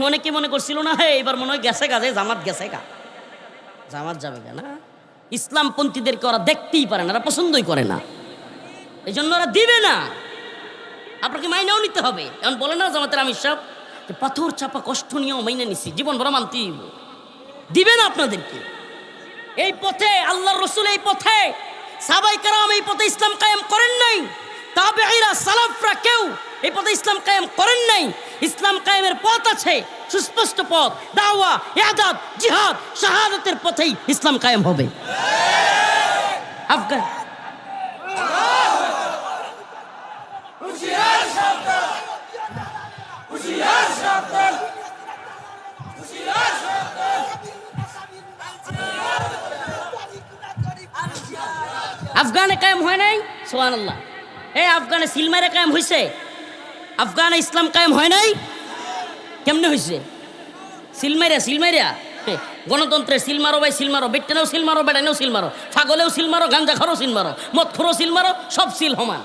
অনেকে মনে করছিল না, হ্যাঁ এবার মনে হয় গেছে গা, জামাত গেছে গা, জামাত যাবে গা না। ইসলামপন্থীদেরকে ওরা দেখতেই পারে না, ওরা পছন্দই করে না, এই জন্য ওরা দিবে না। আপনাকে মাইনাও নিতে হবে। এখন বলে না জামাতের আমির সাহেব যে পাথর চাপা কষ্ট নিয়েও মাইনা নিছি, জীবন ভরা মানতেই দিবে না আপনাদেরকে। এই পথে আল্লাহর রাসূল, এই পথে সাহাবায়ে কেরাম এই পথে ইসলাম কায়েম করেন নাই, তাবেঈরা সালাফরা কেউ এই পথে ইসলাম কায়েম করেন নাই। ইসলাম কায়েমের পথ আছে, সুস্পষ্ট পথ, দাওয়া, ইআদাত, জিহাদ, শাহাদাতের পথেই ইসলাম কায়েম হবে। আফগান আফগানে কায়েম হয় নাই, সুবহানাল্লাহ। এই আফগানে সিলমারে কায়েম হয়েছে, আফগানে ইসলাম কায়েম হয় নাই। কেমনে হয়েছে? সিলমাইরা গণতন্ত্রের সিল মারো ভাই, সিল মারো, বেটেনেও সিল মারো, বেটানেও সিল মারো, ছাগলেও সিল মারো, গাঞ্জা খারো সিল মারো, মদ খোরো সিল মারো, সব সিল সমান।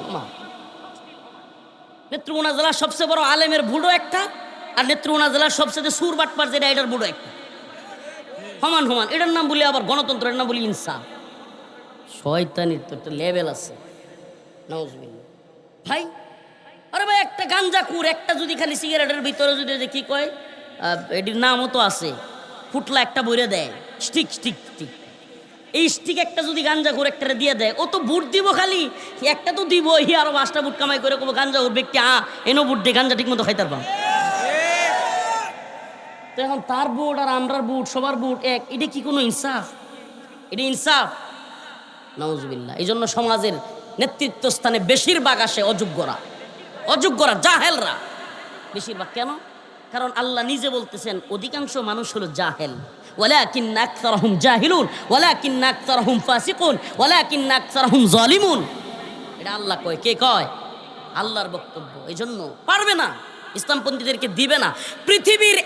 নেত্রকোনা জেলার সবচেয়ে বড় আলেমের বুড়ো একটা, আর নেত্রকোনা জেলার সবচেয়ে সুর বাটপার যেটা, এটার বুড়ো একটা, সমান সমান। এটার নাম বলি আবার গণতন্ত্র, এটার নাম বলি ইনসাফ। শয়তানির তো একটা লেভেল আছে, নাউজুবিল্লাহ। ভাই আরে ভাই, একটা গাঞ্জা কুর একটা যদি খালি সিগারেটের ভিতরে যদি কি কয়, এটির নামও তো আছে, ফুটলা একটা বইরে দেয়, স্টিক স্টিক স্টিক, এই স্টিক একটা যদি গাঞ্জা কুর একটা দিয়ে দেয়, ও তো বুট দিব, খালি একটা তো দিব, ই আরো 5টা বুট কামাই করে কব গাঞ্জা কুর ব্যক্তি এনো বুট দিয়ে গাঞ্জা ঠিক মতো খাইতে পারবাম। তো এখন তার বুট আর আমরার বুট, সবার বুট এক, এটা কি কোনো ইনসাফ? এটা ইনসাফ? নাউজুবিল্লাহ। এই জন্য সমাজের নেতৃত্ব স্থানে বেশিরভাগ আসে অযোগ্যরা, অযোগ্যরা, জাহেলরা বেশিরভাগ। কেন? কারণ আল্লাহ নিজে বলতেছেন অধিকাংশ মানুষ হলো জাহেল, ওয়ালাকিন্না আকসারহুম জাহিলুন ওয়ালাকিন্না আকসারহুম ফাসিকুন ওয়ালাকিন্না আকসারহুম জালিমুন। এটা আল্লাহ কয়। কে কয়? আল্লাহর বক্তব্য। এই জন্য পারবে না, ইসলামপন্থীদেরকে দিবে না। পৃথিবীর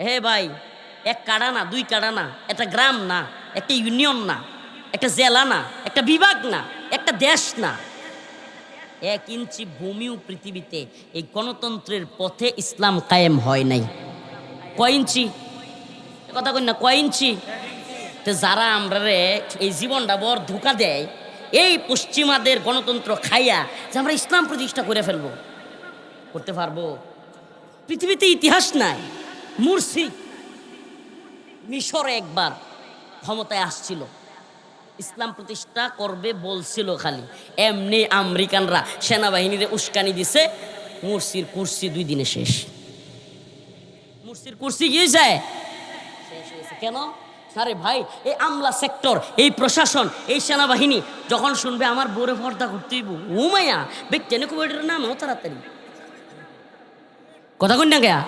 হে ভাই, এক কাড়া না, 2 কাড়া না, একটা গ্রাম না, একটা ইউনিয়ন না, একটা জেলা না, একটা বিভাগ না, একটা দেশ না, 1 ইঞ্চি ভূমিও পৃথিবীতে এই গণতন্ত্রের পথে ইসলাম কায়েম হয় নাই। কয় ইঞ্চি? কথা কই না, কয় ইঞ্চি? তো যারা আমরা এই জীবনটা বড় ধোঁকা দেয়, এই পশ্চিমাদের গণতন্ত্র খাইয়া যে আমরা ইসলাম প্রতিষ্ঠা করে ফেলবো, করতে পারবো? পৃথিবীতে ইতিহাস নাই। মুরসি মিশরে একবার ক্ষমতায় আসছিল, ইসলাম প্রতিষ্ঠা করবে বলছিল, খালি এমনি আমেরিকানরা সেনাবাহিনীরে উস্কানি দিছে, মুরসির কুরসি 2 দিনে শেষ। মুরসির কুরসি কি যায় শেষ হয়েছে। কেন? আরে ভাই, এই আমলা সেক্টর, এই প্রশাসন, এই সেনাবাহিনী যখন শুনবে আমার বোরে পর্দা করতে হইব, ও মায়া বেটেনে কুবেটের নাম ও তাড়াতাড়ি কথা কই না গেয়া,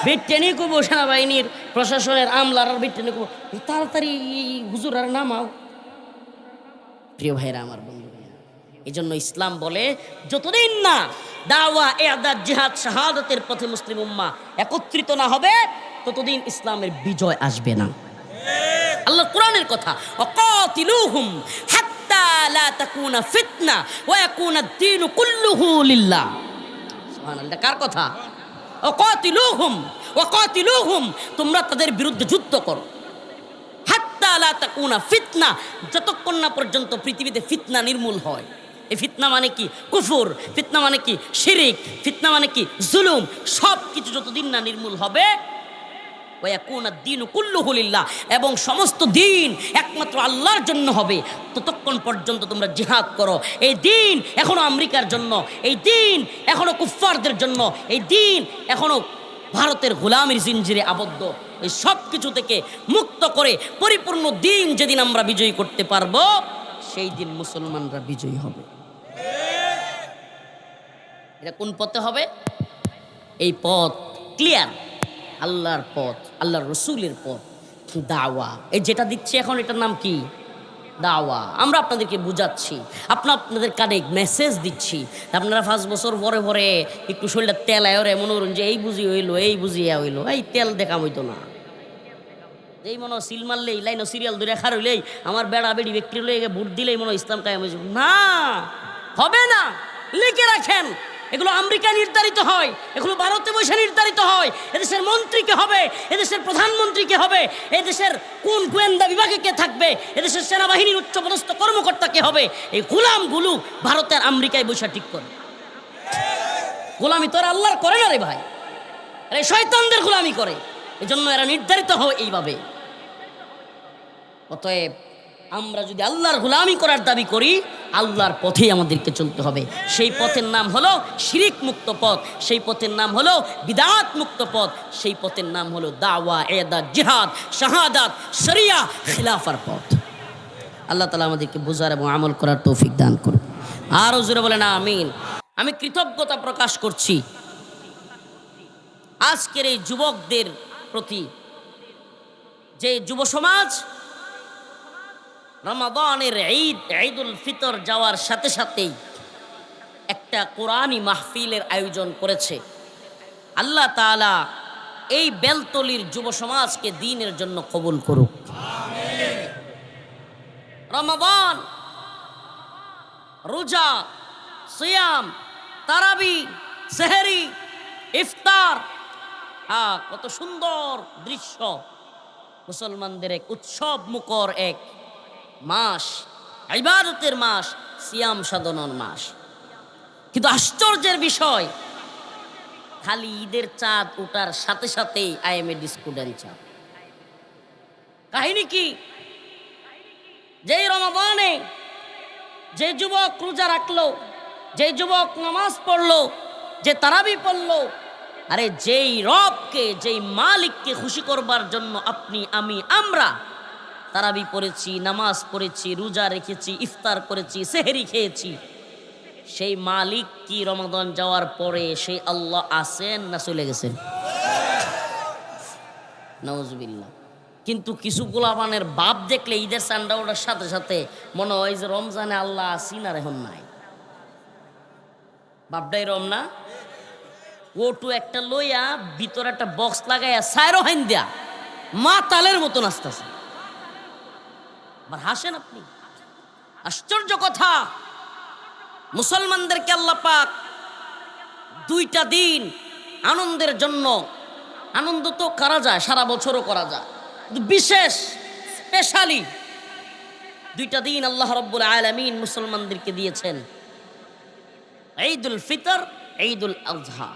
বেটেনে কব সেনাবাহিনীর প্রশাসনের আমলার বেটেনে কব তাড়াতাড়ি হুজুর আর নামাও। প্রিয় ভাইরা, আমার বন্ধু, এই জন্য ইসলাম বলে যতদিন না দাওয়া, ইআদাত, জিহাদ, শাহাদাতের পথে মুসলিম উম্মাহ একত্রিত না হবে, ততদিন ইসলামের বিজয় আসবে না। আল্লাহ কোরআনের কথা, ওয়াকাতিলুহুম হাত্তা লা তাকুনা ফিতনা ওয়া ইয়াকুনা আদ-দীনু কুল্লুহু লিল্লাহ। সুবহানাল্লাহ। কার কথা? ওয়াকাতিলুহুম, ওয়াকাতিলুহুম, তোমরা তাদের বিরুদ্ধে যুদ্ধ করো। হাত্তা লা তাকুনা ফিতনা, যতক্ষণ না পর্যন্ত পৃথিবীতে ফিতনা নির্মূল হয়। এই ফিতনা মানে কি? কুফর। ফিতনা মানে কি? শিরিক। ফিতনা মানে কি? জুলুম। সব কিছু যতদিন না নির্মূল হবে, ওয়া ইয়াকুনা আদ-দীনু কুল্লুহু লিল্লাহ, এবং সমস্ত দিন একমাত্র আল্লাহর জন্য হবে, ততক্ষণ পর্যন্ত তোমরা জিহাদ করো। এই দিন এখনো আমেরিকার জন্য, এই দিন এখনো কুফফারদের জন্য, এই দিন এখনো ভারতের গোলামির জিনজিরে আবদ্ধ। এই সব কিছু থেকে মুক্ত করে পরিপূর্ণ দিন যেদিন আমরা বিজয়ী করতে পারবো, সেই দিন মুসলমানরা বিজয়ী হবে। এটা কোন পথে হবে? এই পথ ক্লিয়ার, আল্লাহর পথ, আল্লাহর রসুলের পথ, দাওয়া। এই যেটা দিচ্ছি এখন, এটার নাম কি? দাওয়া। আমরা আপনাদেরকে বুঝাচ্ছি, আপনাদের কানে মেসেজ দিচ্ছি। আপনারা 5 বছর পরে পরে একটু শরীরটা তেল আয়রে মনে করুন যে এই বুঝি হইলো, এই বুঝিয়া হইলো, এই তেল দেখাম হইতো না। এই মনে সিল মারলেই, লাইন সিরিয়াল ধরে খার হইলেই, আমার বেড়া বেড়ি ব্যক্তি হলে ভোট দিলেই মনে ইসলাম কায়েম হয়েছে, না, হবে না। লিখে রাখেন, এগুলো আমেরিকায় নির্ধারিত হয়, এগুলো ভারতে বসে নির্ধারিত হয়। এদেশের মন্ত্রীকে হবে, এদেশের প্রধানমন্ত্রীকে হবে, এদেশের কোন গোয়েন্দা বিভাগে কে থাকবে, এদেশের সেনাবাহিনীর উচ্চপদস্থ কর্মকর্তা কে হবে, এই গোলামগুলো ভারতের আমেরিকায় বসে ঠিক করে। গোলামি তো আর আল্লাহর করে না রে ভাই, আরে শয়তানদের গোলামি করে। এই জন্য এরা নির্ধারিত হয় এইভাবে। অতএব আমরা যদি আল্লাহর গোলামি করার দাবি করি, আল্লাহর পথেই আমাদেরকে চলতে হবে। সেই পথের নাম হলো শিরিক মুক্ত পথ, সেই পথের নাম হলো বিদআত মুক্ত পথ, সেই পথের নাম হলো দাওয়া, ইবাদত, জিহাদ, শাহাদাত, শরিয়া, খিলাফার পথ। আল্লাহ তাআলা আমাদেরকে বুঝার এবং আমল করার তৌফিক দান করুন। আরও জোরে বলেন আমিন। আমি কৃতজ্ঞতা প্রকাশ করছি আজকের এই যুবকদের প্রতি, যে যুব সমাজ রমাদানের ঈদ, ঈদুল ফিতর যাওয়ার সাথে সাথেই একটা কোরআনী মাহফিলের আয়োজন করেছে। আল্লাহ তাআলা এই বেলতলির যুব সমাজকে দ্বীনের জন্য কবুল করুক। রমাদান, রোজা, সিয়াম, তারাবি, সেহরি, ইফতার, কত সুন্দর দৃশ্য। মুসলমানদের এক উৎসব মুখর এক মাস, ইবাদতের মাস, সিয়াম সাধনার মাস। কিন্তু আশ্চর্যের বিষয়, খালি ঈদের চাঁদ ওঠার সাথে সাথেই আইএমএ স্টুডেন্ট চাঁদ। কাহিনী কি? যেই রমাদানে যে যুবক রোজা রাখলো, যে যুবক নামাজ পড়লো, যে তারাবি পড়লো, আরে যেই রবকে, যেই মালিককে খুশি করবার জন্য আপনি, আমি, আমরা তারাবি পড়েছি, নামাজ পড়েছি, রোজা রেখেছি, ইফতার করেছি, সেহরি খেয়েছি, সেই মালিক কি রমাদান যাওয়ার পরে সেই আল্লাহ আছেন না চলে গেছেন? নাউজুবিল্লাহ। কিন্তু কিছু গোলাপানের বাপ দেখলে ঈদের চান্দা ওঠার সাথে সাথে মনে হয় যে রমজানে আল্লাহ আসি না, এখন নাই। বাপটাই রম না, ওটু একটা লইয়া ভিতরে একটা বক্স লাগাইয়া সাইরো হাইন দেয়া মা তালের মতো নাচতেছে। আবার হাসেন আপনি। আশ্চর্য কথা, মুসলমানদেরকে আল্লাহ পাক দুইটা দিন আনন্দের জন্য, আনন্দ তো করা যায় সারা বছরও করা যায়, কিন্তু বিশেষ স্পেশালি দুইটা দিন আল্লাহ রাব্বুল আলামিন মুসলমানদেরকে দিয়েছেন, ঈদুল ফিতর, ঈদুল আযহা।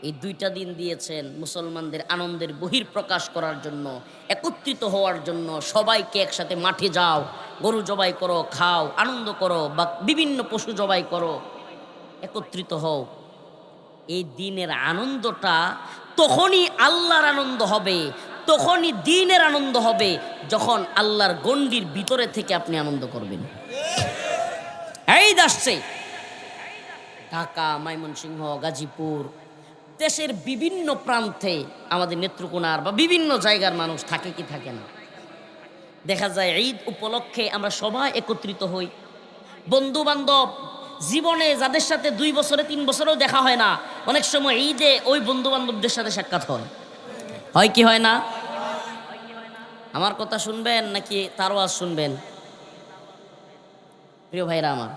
এই দুইটা দিন দিয়েছেন মুসলমানদের আনন্দের বহিঃপ্রকাশ করার জন্য, একত্রিত হওয়ার জন্য। সবাইকে একসাথে মাঠে যাও, গরু জবাই করো, খাও, আনন্দ করো, বা বিভিন্ন পশু জবাই করো, একত্রিত হও। এই দিনের আনন্দটা তখনই আল্লাহর আনন্দ হবে, তখনই দিনের আনন্দ হবে যখন আল্লাহর গণ্ডির ভিতরে থেকে আপনি আনন্দ করবেন। এই আসছে ঢাকা, ময়মনসিংহ, গাজীপুর, দেশের বিভিন্ন প্রান্তে আমাদের নেত্রকোনার বা বিভিন্ন জায়গার মানুষ থাকে কি থাকে না, দেখা যায় ঈদ উপলক্ষে আমরা সবাই একত্রিত হই। বন্ধু বান্ধব, জীবনে যাদের সাথে 2 বছরে 3 বছরেও দেখা হয় না, অনেক সময় ঈদে ওই বন্ধু বান্ধবদের সাথে সাক্ষাৎ হয়। হয় কি হয় না? আমার কথা শুনবেন নাকি তার ওয়াজ শুনবেন? প্রিয় ভাইরা আমার,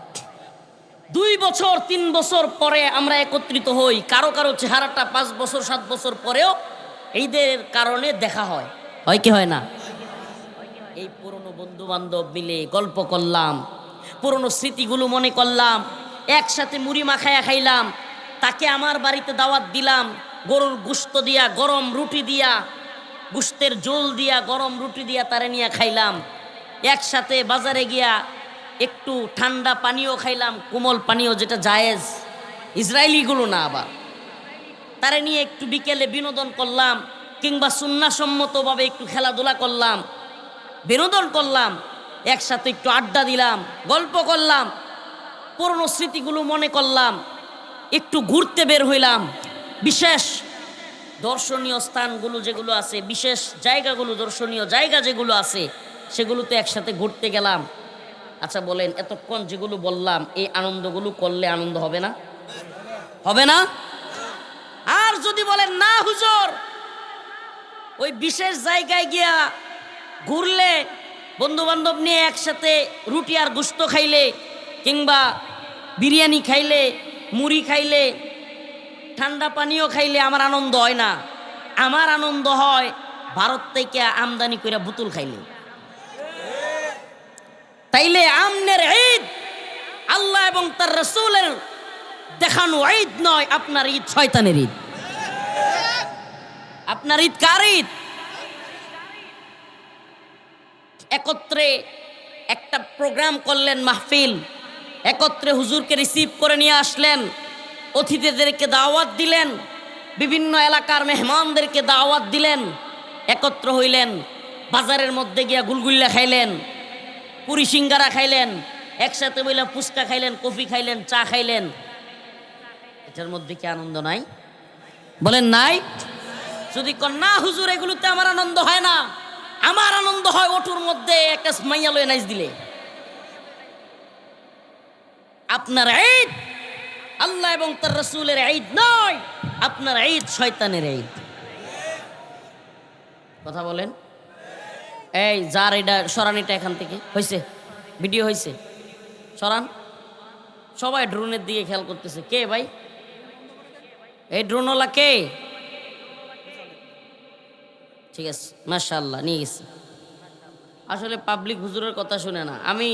2 বছর 3 বছর পরে আমরা একত্রিত হই। কারো কারো চেহারাটা 5 বছর 7 বছর পরেও ঈদের কারণে দেখা হয়। হয় কি হয় না? এই পুরনো বন্ধু বান্ধব মিলে গল্প করলাম, পুরনো স্মৃতিগুলো মনে করলাম, একসাথে মুড়ি মাখায়া খাইলাম, তাকে আমার বাড়িতে দাওয়াত দিলাম, গরুর গোশত দিয়া, গরম রুটি দিয়া, গোশতের ঝোল দিয়া, গরম রুটি দিয়া তারে নিয়ে খাইলাম। একসাথে বাজারে গিয়া একটু ঠান্ডা পানীয় খাইলাম, কোমল পানীয়, যেটা জায়েজ, ইসরায়েলিগুলো না। আবার তারে নিয়ে একটু বিকেলে বিনোদন করলাম, কিংবা সুন্নাহসম্মতভাবে একটু খেলাধুলা করলাম, বিনোদন করলাম, একসাথে একটু আড্ডা দিলাম, গল্প করলাম, পুরনো স্মৃতিগুলো মনে করলাম, একটু ঘুরতে বের হইলাম। বিশেষ দর্শনীয় স্থানগুলো যেগুলো আছে, বিশেষ জায়গাগুলো, দর্শনীয় জায়গা যেগুলো আছে, সেগুলোতে একসাথে ঘুরতে গেলাম। আচ্ছা বলেন, এতক্ষণ যেগুলো বললাম, এই আনন্দগুলো করলে আনন্দ হবে না? হবে না? আর যদি বলেন না হুজুর, ওই বিশেষ জায়গায় গিয়া ঘুরলে, বন্ধু বান্ধব নিয়ে একসাথে রুটি আর গোশত খাইলে, কিংবা বিরিয়ানি খাইলে, মুড়ি খাইলে, ঠান্ডা পানীয় খাইলে আমার আনন্দ হয় না। আমার আনন্দ হয় ভারত থেকে আমদানি করে বোতল খাইলে। তাইলে আমনের ঈদ আল্লাহ এবং তার রাসূলের দেখানো ঈদ নয়, আপনার ঈদ শয়তানের ঈদ। আপনার ঈদ কার ঈদ? একত্রে একটা প্রোগ্রাম করলেন, মাহফিল, একত্রে হুজুরকে রিসিভ করে নিয়ে আসলেন, অতিথিদেরকে দাওয়াত দিলেন, বিভিন্ন এলাকার মেহমানদেরকে দাওয়াত দিলেন, একত্র হইলেন, বাজারের মধ্যে গিয়া গুলগুল্লা খাইলেন, পুরি সিঙ্গারা খাইলেন, একসাথে বইলা ফুচকা খাইলেন, কফি খাইলেন, চা খাইলেন। এটার মধ্যে কি আনন্দ নাই? বলেন নাই? যদি কন্যা হুজুর এগুলোতে আমার আনন্দ হয় না, আমার আনন্দ হয় ওটুর মধ্যে একটা মাইয়া লয়ে নাইচ দিলে। আপনার ঈদ আল্লাহ এবং তার রাসূলের ঈদ নয়, আপনার ঈদ শয়তানের ঈদ। কথা বলেন। এই যার এটা সরান, এটা এখান থেকে হয়েছে, ভিডিও হয়েছে, সরান। সবাই ড্রোনের দিকে খেয়াল করতেছে। কে ভাই এই ড্রোনওয়ালা? কে? ঠিক আছে, মাশাআল্লাহ, নিয়ে গেছে। আসলে পাবলিক হুজুরের কথা শুনে না। আমি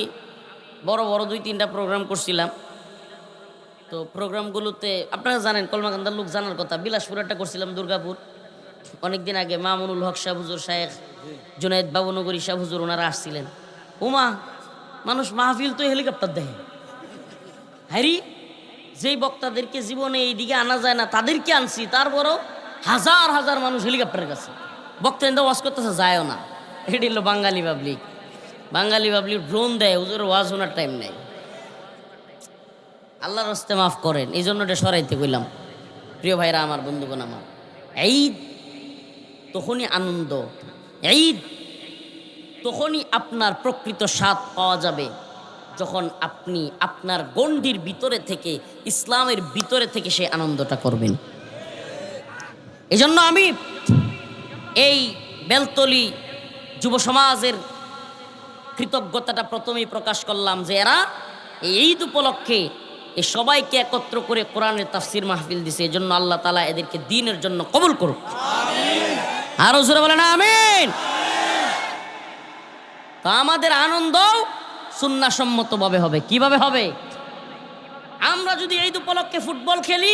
বড় বড় 2-3টা প্রোগ্রাম করছিলাম, তো প্রোগ্রামগুলোতে আপনারা জানেন, কলমাকান্দার লোক জানার কথা, বিলাসপুর একটা করছিলাম, দুর্গাপুর, অনেকদিন আগে মামুনুল হক সাহেব হুজুর, শায়েখ জুনায়েদ বাবুনগরী সাহেব হুজুর, ওনারা আসছিলেন। ওমা, মানুষ মাহফিল তো হেলিকপ্টার দেখে। হ্যারি, যেই বক্তাদেরকে জীবনে এইদিকে আনা যায় না তাদেরকে আনছি, তারপরও হাজার হাজার মানুষ হেলিকপ্টারের কাছে। বক্তা কিন্তু ওয়াজ করতেছে, যায়ও না। এটি হলো বাঙালি পাবলিক। বাঙালি পাবলিক ড্রোন দেয়, হুজুর ওয়াজ শোনার টাইম নেই। আল্লাহর হস্তে মাফ করেন, এই জন্য এটা সরাইতে কইলাম। প্রিয় ভাইরা আমার, বন্ধুগণ আমার, ঈদ তখনই আনন্দ, ঈদ তখনই আপনার প্রকৃত স্বাদ পাওয়া যাবে যখন আপনি আপনার গণ্ডির ভিতরে থেকে, ইসলামের ভিতরে থেকে সেই আনন্দটা করবেন। এই জন্য আমি এই বেলতলি যুব সমাজের কৃতজ্ঞতাটা প্রথমেই প্রকাশ করলাম যে এরা এই ঈদ উপলক্ষে এই সবাইকে একত্র করে কোরআনের তাফসির মাহফিল দিছে। এই জন্য আল্লাহ তাআলা এদেরকে দ্বীনের জন্য কবুল করুক। আরো জোরে বলেন আমিন। তো আমাদের আনন্দ সুন্নাহসম্মতভাবে হবে। কিভাবে হবে? আমরা যদি ঈদ উপলক্ষে ফুটবল খেলি,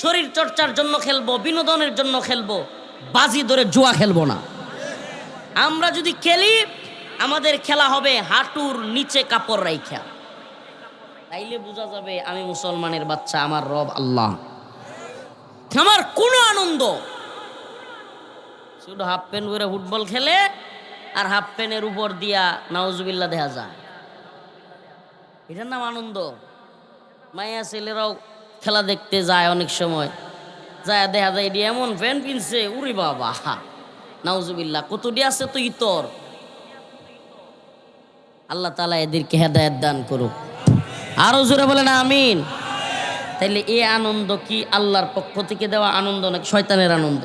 শরীর চর্চার জন্য খেলবো, বিনোদনের জন্য খেলবো, বাজি ধরে জুয়া খেলবো না। আমরা যদি খেলি, আমাদের খেলা হবে হাঁটুর নিচে কাপড় রাইখা। তাইলে বোঝা যাবে আমি মুসলমানের বাচ্চা, আমার রব আল্লাহ। আমার কোনো আনন্দ শুধু হাফ প্যান্ট পরে ফুটবল খেলে আর হাফ প্যান্টের উপর দিয়া নাউজুবিল্লাহ দেখা যায়, এটার নাম আনন্দ? মাইয়া ছেলেরাও খেলা দেখতে যায়, অনেক সময় যায় দেখা যায় এটি এমন প্যান্ট কিনছে, উরি বাবা, নাউজুবিল্লাহ, কতটি আছে তো ইতর। আল্লাহ তাআলা এদেরকে হেদায়েত দান করুক। আরো জোরে বলেন আমিন। তাইলে এই আনন্দ কি আল্লাহর পক্ষ থেকে দেওয়া আনন্দ নাকি শয়তানের আনন্দ?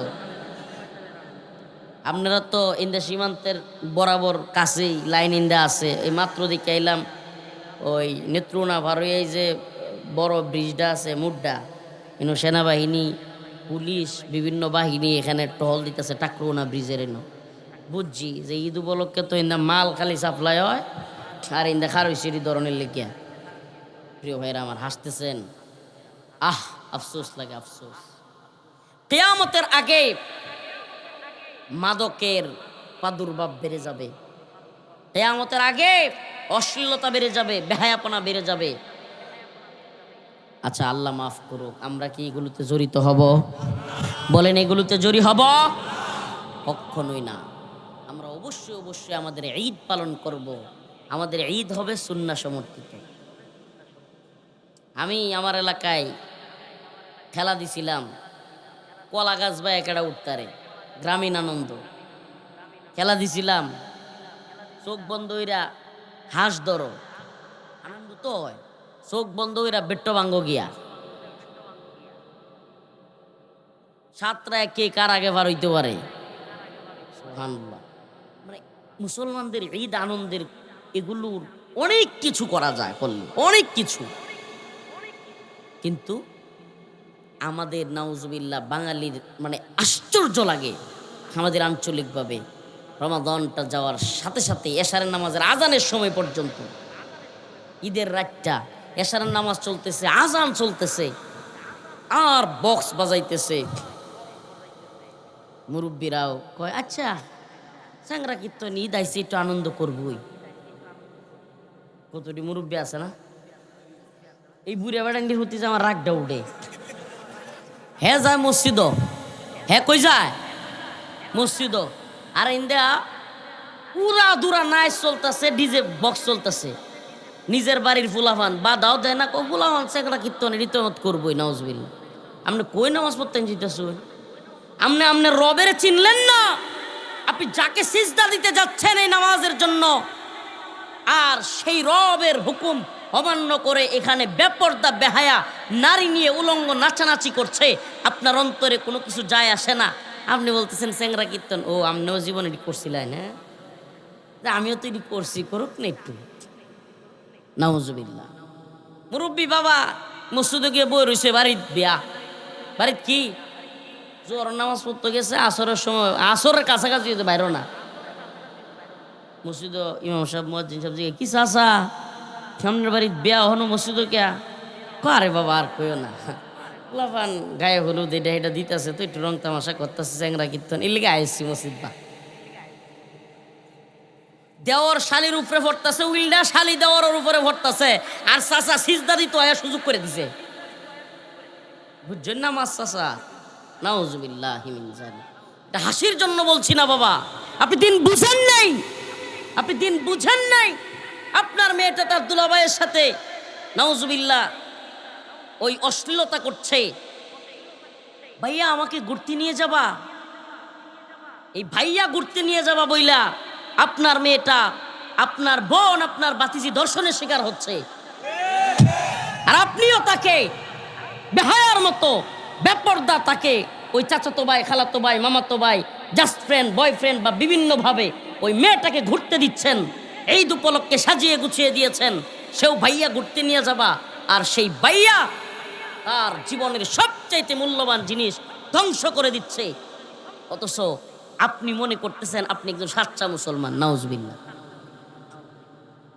আপনারা তো ইন্দা সীমান্তের বরাবর কাছেই লাইন ইন্দা আছে, এই মাত্র দিকে এলাম, ওই নেত্রুনা ভারী, এই যে বড় ব্রিজটা আছে মুড্ডা, কিন্তু সেনাবাহিনী, পুলিশ, বিভিন্ন বাহিনী এখানে টহল দিতেছে টাকরুনা ব্রিজের এনো। বুঝছি যে ঈদ উপলক্ষে তো ইন্দা মাল খালি সাপ্লাই হয়, আর ইন্দা খারইসেরি ধরনের লেগিয়া। প্রিয় ভাইরা আমার, হাসতেছেন, আফসোস লাগে, আফসোস। কিয়ামতের আগে মাদকের প্রাদুর্ভাব বেড়ে যাবে, কিয়ামতের আগে অশ্লীলতা বেড়ে যাবে, বেহায়াপনা বেড়ে যাবে। আচ্ছা, আল্লাহ মাফ করুক, আমরা কি এগুলোতে জড়িত হব? বলেন, এগুলোতে জড়িত হব? কখনোই না। আমরা অবশ্যই অবশ্যই আমাদের ঈদ পালন করব। আমাদের ঈদ হবে সুন্নাহ সমর্থিত। আমি আমার এলাকায় খেলা দিছিলাম, কলা গাছ বা একেডা উঠতারে, গ্রামীণ আনন্দ খেলা দিছিলাম। চোখ বন্ধ হইরা হাঁস ধরো, আনন্দ তো হয়। চোখ বন্ধ হইরা বেট্ট ভাঙ্গ গিয়া, সাতটা কে কার আগে বার হইতে পারে। সুবহানাল্লাহ। মানে মুসলমানদের ঈদ আনন্দের এগুলোর অনেক কিছু করা যায়, করলে অনেক কিছু। কিন্তু আমাদের নাউজুবিল্লাহ বাঙালির মানে আশ্চর্য লাগে, আমাদের আঞ্চলিকভাবে রমাদানটা যাওয়ার সাথে সাথে এশারের নামাজের আজানের সময় পর্যন্ত, ঈদের রাতটা এশারের নামাজ চলতেছে, আজান চলতেছে, আর বক্স বাজাইতেছে। মুরব্বীরাও কয় আচ্ছা চ্যাংরা কীর্তন ঈদ আইসি একটু আনন্দ করবই। কতটি মুরব্বী আছে না, এই বুড়ে বেড়াঙ্গির হতে যে আমার রাগটা উঠে। হ্যাঁ যায় মসজিদ, হ্যাঁ কই যায় মসজিদ, আর ইন্দা পুরা দুরা নাইস চলতেছে, ডিজে বক্স চলতেছে। নিজের বাড়ির ফুলাফান বাধাও দেয় না, ফুলাফান চ্যাংরা কীর্তন রীতিমত করবই। নাউজুবিল্লাহ, আপনি কই নামাজ পড়তে যেতেছ? আপনি আপনার রবের চিনলেন না? আপনি যাকে সিজদা দিতে যাচ্ছেন এই নামাজের জন্য, আর সেই রবের হুকুম অমান্য করে এখানে বেপর্দা বেহায়া নারী নিয়ে উলঙ্গ নাচানাচি করছে, আপনার অন্তরে কোনো কিছু যায় আসে না। আপনি বলতেছেন চ্যাংরা কীর্তন, ও আপনিও জীবনে এটি করছিলেন? হ্যাঁ, আমিও তো এটি করছি, করুক না একটু। নাউজুবিল্লাহ। মুরব্বী বাবা মসজিদে গিয়ে বই রয়েছে, বাড়ির বিয়া, বাড়ির কি জোর নামাজ পড়তে গেছে, আসরের সময়, আসরের কাছাকাছি বাইরও না। মসজিদ ইমাম সাহেব মুয়াজ্জিন সাহেব জিজ্ঞেস, কি চাচা সামনের বাড়ির বিয়া হনো মসজিদ কে? আরে বাবা আর কইও না, লাফান গায়ে হলুদ এটা এটা দিতেছে, তো একটু রং তামাশা করতেছে, চ্যাংরা কীর্তন, এর লেগে আইসি মসজিদ। বা দেওয়ার শালির উপরে ভরতাছে, উইলডা শালি দেওয়ার উপরে ভরতাছে, আর চাচা সিজদা দিতে আয়া সুযোগ করে দিছে। বুঝছেন না মাস চাচা? নাউজুবিল্লাহি মিন যালিক। এটা হাসির জন্য বলছি না বাবা, আপনি দিন বুঝেন নাই, আপনি দিন বুঝেন নাই। আপনার মেয়েটা তার দুলাভাইয়ের সাথে নাউজুবিল্লাহ ওই অশ্লীলতা করছে। ভাইয়া আমাকে ঘুরতে নিয়ে যাবা, এই ভাইয়া ঘুরতে নিয়ে যাবা বইলা আপনার মেয়েটা, আপনার বোন, আপনার বাতিজি দর্শনের শিকার হচ্ছে, আর আপনিও তাকে বেহায়ার মতো বেপর্দা তাকে ওই চাচাতো ভাই, খালাতো ভাই, মামাতো ভাই, জাস্ট ফ্রেন্ড, বয়ফ্রেন্ড বা বিভিন্নভাবে ওই মেয়েটাকে ঘুরতে দিচ্ছেন। এই দুপলককে সাজিয়ে গুছিয়ে দিয়েছেন, সেও ভাইয়া ঘুরতে নিয়ে যাবা, আর সেই ভাইয়া তার জীবনের সবচাইতে মূল্যবান জিনিস ধ্বংস করে দিচ্ছে, অথচ আপনি মনে করতেছেন আপনি একজন সাচ্চা মুসলমান। নাউজুবিল্লাহ।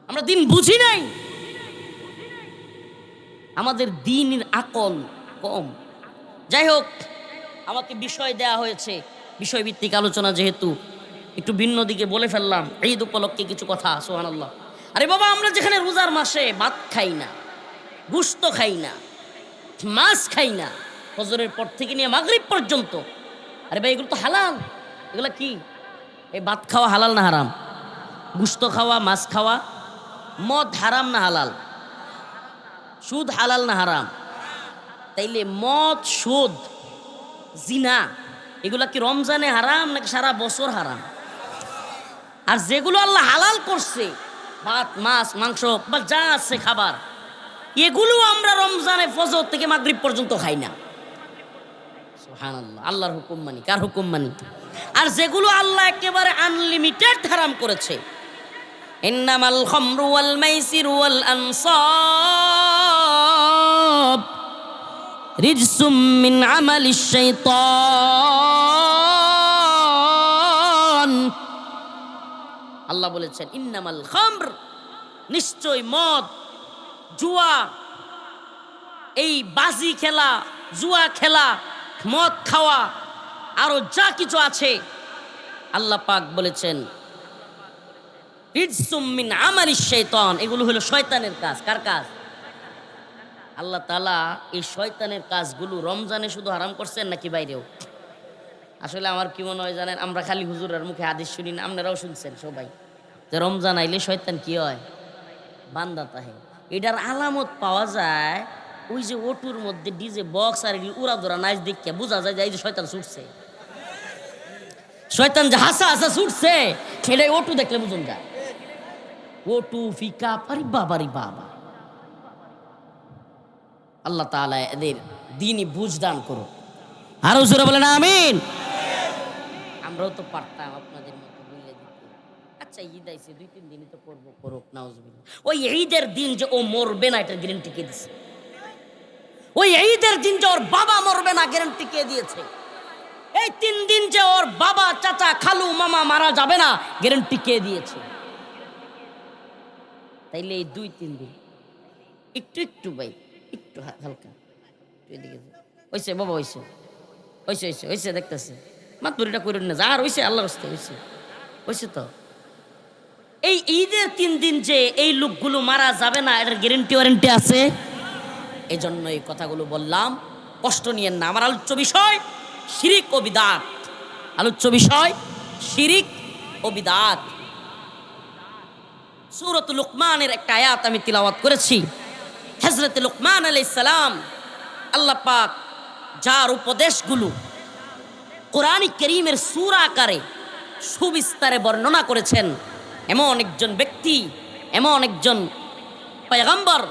আমরা দিন বুঝি নাই, আমাদের দিনের আকল কম। যাই হোক, আমাকে বিষয় দেয়া হয়েছে, বিষয়ভিত্তিক আলোচনা যেহেতু একটু ভিন্ন দিকে বলে ফেললাম, ঈদ উপলক্ষে কিছু কথা। সুবহানাল্লাহ। আরে বাবা, আমরা যেখানে রোজার মাসে ভাত খাই না, গোশত খাই না, মাছ খাই না, ফজরের পর থেকে নিয়ে মাগরিব পর্যন্ত, আরে ভাই এগুলো তো হালাল। এগুলো কি? এই ভাত খাওয়া হালাল না হারাম? গোশত খাওয়া, মাছ খাওয়া, মদ হারাম না হালাল? সুদ হালাল না হারাম? তাইলে মদ, সুদ, জিনা এগুলা কি রমজানে হারাম নাকি সারা বছর হারাম? আর যেগুলো আল্লাহ হালাল করছে, ভাত, মাছ, মাংস বা যা আছে খাবার, এগুলো আমরা রমজানে ফজর থেকে মাগরিব পর্যন্ত খাই না। সুবহানাল্লাহ। আল্লাহর হুকুম মানি। কার হুকুম মানি? আর যেগুলো আল্লাহ একেবারে আনলিমিটেড হারাম করেছে, ইন্নামাল খামরু ওয়াল মাইসিরু ওয়াল আনসাব রিজসুম মিন আমালিশ শাইতান। আল্লাহ বলেছেন ইন্নামাল খামর, নিশ্চয় মদ, জুয়া, এই বাজি খেলা, জুয়া খেলা, মদ খাওয়া, আরো যা কিছু আছে, আল্লাহ পাক বলেছেন রিজসুম মিন আমালিশ শাইতান, এগুলো হলো শয়তানের কাজ। কার কাজ? আল্লাহ তাআলা এই শয়তানের কাজগুলো রমজানে শুধু হারাম করছেন নাকি বাইরেও? আসলে আমার কি মনে হয় জানেন, আমরা খালি হুজুরের মুখে হাদিস শুনি না, আপনারাও শুনছেন সবাই, যে রমজান আইলে শয়তান কি হয়? বান্দা তাহে। এটার আলামত পাওয়া যায় ওই যে ওটুর মধ্যে ডিজে বক্স আর উড়া ধরা নাচ দেখে বোঝা যায় যে এই যে শয়তান ছুটছে, শয়তান যে হাসা হাসা ছুটছে, সেটাই ওটু দেখলে বুঝুন যায়। ওটু ফিকা পারি বাবারি বাবা। আল্লাহ তাআলা এদের দ্বীনি বুঝ দান করুন। আরো জোরে বলেন আমিন। আমরাও তো পারতাম আপনাদের মতো বলে দিতে, আচ্ছা ঈদ আইছে 2-3 দিনই তো করবো, করুক, নাউজুবিল্লাহ। ওই ঈদের দিন যে ও মরবে না, এটা গ্যারান্টি কে দিছে? ওই ঈদের দিন যে ওর বাবা মরবে না গ্যারান্টি কে দিয়েছে? এই 3 দিন যে ওর বাবা, চাচা, খালু, মামা মারা যাবে না গ্যারান্টি কে দিয়েছে? তাইলে এই 2-3 দিন একটু একটু ভাই, একটু হালকা এদিকে হইছে বাবা, হইছে হইছে হইছে হইছে দেখতেছে মাতবুরিটা করেন না, যা আর হইছে আল্লাহর রাস্তায় হইছে হইছে। তো এই ঈদের 3 দিন যে এই লোকগুলো মারা যাবে না, এটার গ্যারান্টি ওয়ারেন্টি আছে। এই জন্য এই কথাগুলো বললাম, কষ্ট নিয়েন না। আমার আলোচ্য বিষয় শিরিক ও বিদআত, আলোচ্য বিষয় শিরিক ও বিদআত। সূরাত লুকমানের একটা আয়াত আমি তিলাওয়াত করেছি। হযরত লুকমান আলাইহিস সালাম, আল্লাহ পাক যার উপদেশগুলো কোরআন কারীমের সূরা আকারে সুবিস্তারে বর্ণনা করেছেন, এমন একজন ব্যক্তি, এমন একজন পয়গম্বর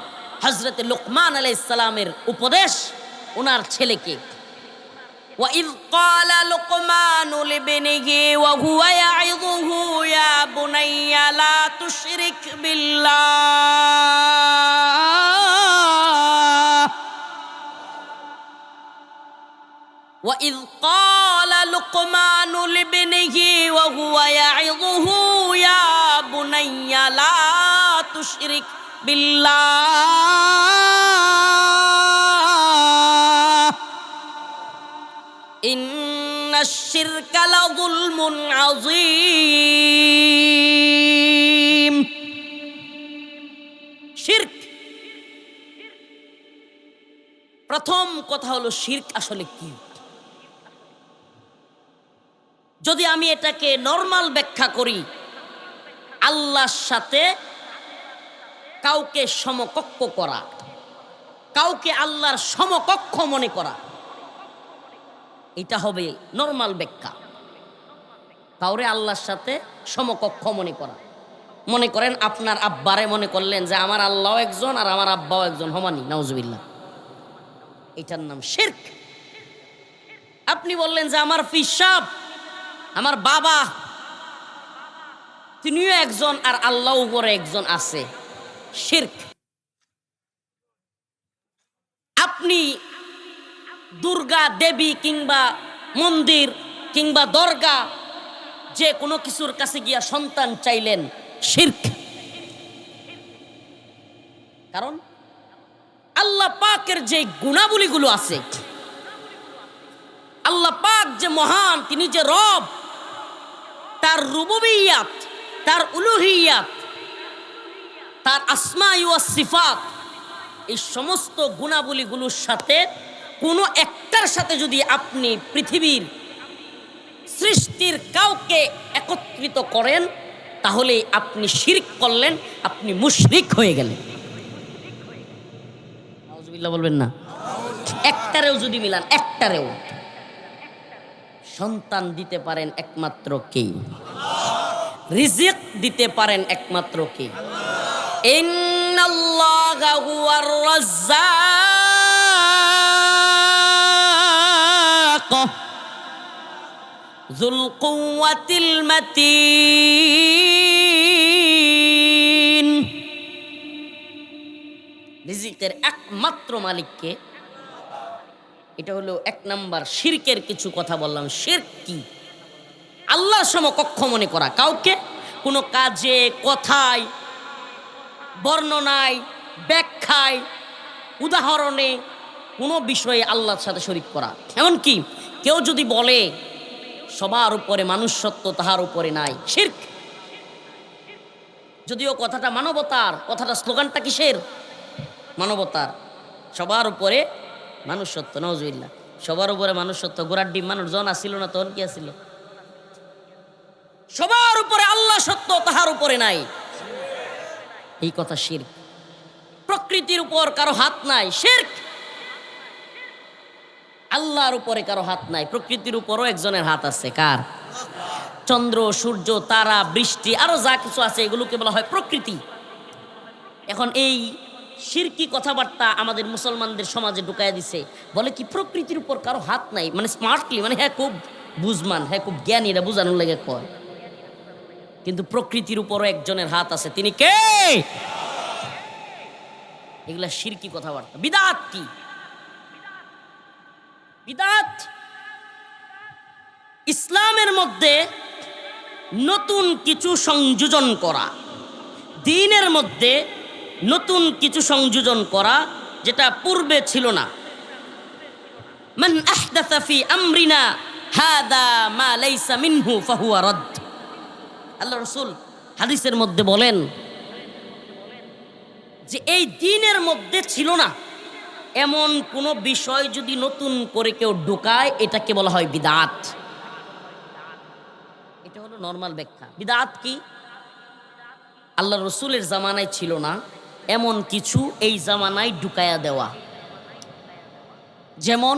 হযরত লুকমান আলাইহিস সালামের উপদেশ ওনার ছেলেকে। وَإِذْ قَالَ لُقْمَانُ لِابْنِهِ وَهُوَ يَعِظُهُ يَا بُنَيَّ لَا تُشْرِكْ بِاللَّهِ وَإِذْ قَالَ لُقْمَانُ لِابْنِهِ وَهُوَ يَعِظُهُ يَا بُنَيَّ لَا تُشْرِكْ بِاللَّهِ ইন্নাশ শিরকা লাযুলমুন আযীম। শিরক, প্রথম কথা হলো শিরক আসলে কি? যদি আমি এটাকে নরমাল ব্যাখ্যা করি, আল্লাহর সাথে কাউকে সমকক্ষ করা, কাউকে আল্লাহর সমকক্ষ মনে করা, এটা হবে নরমাল ব্যাখ্যা। কাউরে আল্লাহর সাথে সমকক্ষ মনে করা। মনে করেন আপনার আব্বারে মনে করলেন যে আমার আল্লাহও একজন আর আমার আব্বাও একজন, সমানই, নাউজুবিল্লাহ। এটার নাম শিরক। আপনি বললেন যে আমার পিসাব, আমার বাবা, তিনিও একজন আর আল্লাহ উপরে একজন আছে, শিরক। আপনি দুর্গা দেবী কিংবা মন্দির কিংবা দরগা যে কোনো কিছুর কাছে গিয়া সন্তান চাইলেন, শিরক। কারণ আল্লাহ পাকের যে গুণাবলীগুলো আছে, আল্লাহ পাক যে মহান, তিনি যে রব, তার রুবুবিয়্যাত, তার উলুহিয়্যাত, তার আসমা ওয়াস সিফাত, এই সমস্ত গুণাবলীগুলোর সাথে কোনো একটার সাথে যদি আপনি পৃথিবীর সৃষ্টির কাউকে একত্রিত করেন, তাহলে আপনি শিরক করলেন, আপনি মুশরিক হয়ে গেলেন। নাউজুবিল্লাহ বলবেন না? একটারেও যদি মিলান, একটারেও। সন্তান দিতে পারেন একমাত্র কে? রিজিক দিতে পারেন একমাত্র কে? ইন্নাল্লাহা হুয়ার রাজ্জাক যুল কুওয়াতিল মাতিন। রিজিকের একমাত্র মালিককে। এটা হলো 1 নাম্বার শিরকের কিছু কথা বললাম। শিরক কি? আল্লাহর সমকক্ষ মনে করা কাউকে, কোনো কাজে, কথায়, বর্ণনায়, ব্যাখ্যায়, উদাহরণে, কোনো বিষয়ে আল্লাহর সাথে শরীক করা। এমনকি কেউ যদি বলে সবার উপরে মানুষ সত্য, তাহার উপরে নাই, শিরক। যদিও কথাটা মানবতার, কথাটা স্লোগানটা কিসের? মানবতার। সবার উপরে মানুষ সত্য, নাউজুবিল্লাহ। সবার উপরে মানুষ সত্য, গোড়ার ডিম মানুষ জন আসিল না, তখন কি আসিল? সবার উপরে আল্লাহ সত্য, তাহার উপরে নাই, এই কথা শিরক। প্রকৃতির উপর কারো হাত নাই, শিরক। আল্লাহর উপরে কারো হাত নাই, প্রকৃতির উপরও একজনের হাত আছে। কার? চন্দ্র, সূর্য, তারা, বৃষ্টি, আরো যা কিছু আছে এগুলোকে বলা হয় প্রকৃতি। এখন এই শিরকি কথাবার্তা আমাদের মুসলমানদের সমাজে ঢুকাই দিছে। বলে কি প্রকৃতির উপর কারো হাত নাই, মানে স্মার্টলি, মানে হ্যাঁ খুব বুঝমান, হ্যাঁ খুব জ্ঞানী, এটা বোঝানোর লাগে কয়। কিন্তু প্রকৃতির উপরও একজনের হাত আছে, তিনি কে? এগুলা শিরকি কথাবার্তা। বিদআত কি? বিদআত ইসলামের মধ্যে নতুন কিছু সংযোজন করা, দ্বীনের মধ্যে নতুন কিছু সংযোজন করা যেটা পূর্বে ছিল না। মান আহদাসা ফি আমরিনা হাদা মা লাইসা মিনহু ফাহুয়া রাদ। আল্লাহ রাসূল হাদিসের মধ্যে বলেন যে এই দ্বীনের মধ্যে ছিল না এমন কোনো বিষয় যদি নতুন করে কেউ ঢুকায় এটাকে বলা হয় বিদআত। এটা হলো নরমাল ব্যাখ্যা। বিদআত কি? আল্লাহ রসুলের জামানায় ছিল না এমন কিছু এই জামানায় ঢুকায়া দেওয়া। যেমন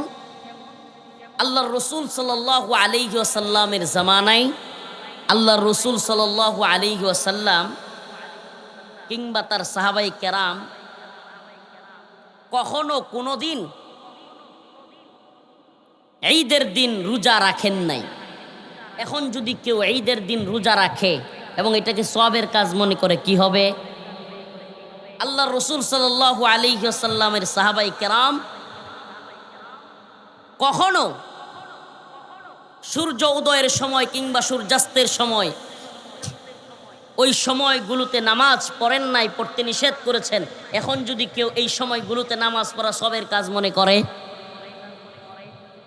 আল্লাহ রসুল সাল্লাল্লাহু আলাইহি ওয়াসাল্লামের জামানায় আল্লাহ রসুল সাল্লাল্লাহু আলাইহি ওয়াসাল্লাম কিংবা তার সাহাবাই কেরাম কখনো কোনো দিন ঈদের দিন রোজা রাখেন নাই। এখন যদি কেউ ঈদের দিন রোজা রাখে এবং এটাকে সওয়াবের কাজ মনে করে, কি হবে? আল্লাহ রসুল সাল্লাল্লাহু আলাইহি ওয়াসাল্লামের সাহাবাই কেরাম কখনো সূর্য উদয়ের সময় কিংবা সূর্যাস্তের সময় ওই সময়গুলোতে নামাজ পড়েন নাই, পড়তে নিষেধ করেছেন। এখন যদি কেউ এই সময়গুলোতে নামাজ পড়া সওয়াবের কাজ মনে করে,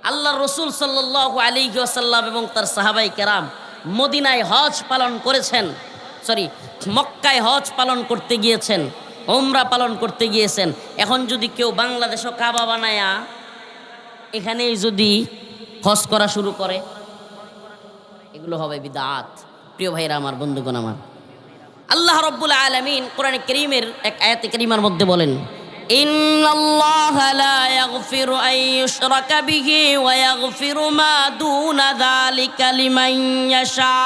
আল্লাহ রসুল সাল্লাল্লাহু আলাইহি ওয়াসাল্লাম এবং তার সাহাবাই কেরাম মদিনায় হজ পালন করেছেন, মক্কায় হজ পালন করতে গিয়েছেন, উমরা পালন করতে গিয়েছেন। এখন যদি কেউ বাংলাদেশও কাবা বানায়া এখানেই যদি হজ করা শুরু করে, এগুলো হবে বিদআত। প্রিয় ভাইরা আমার, বন্ধুগণ আমার, আল্লাহ রাব্বুল আলামিন কোরআনে কারীমের এক আয়াতে কারীমার মধ্যে বলেন, ইন্নাল্লাহা লা ইয়াগফিরু আন ইউশরাকা বিহি ওয়া ইয়াগফিরু মা দুনা যালিকা লিমান ইয়াশা।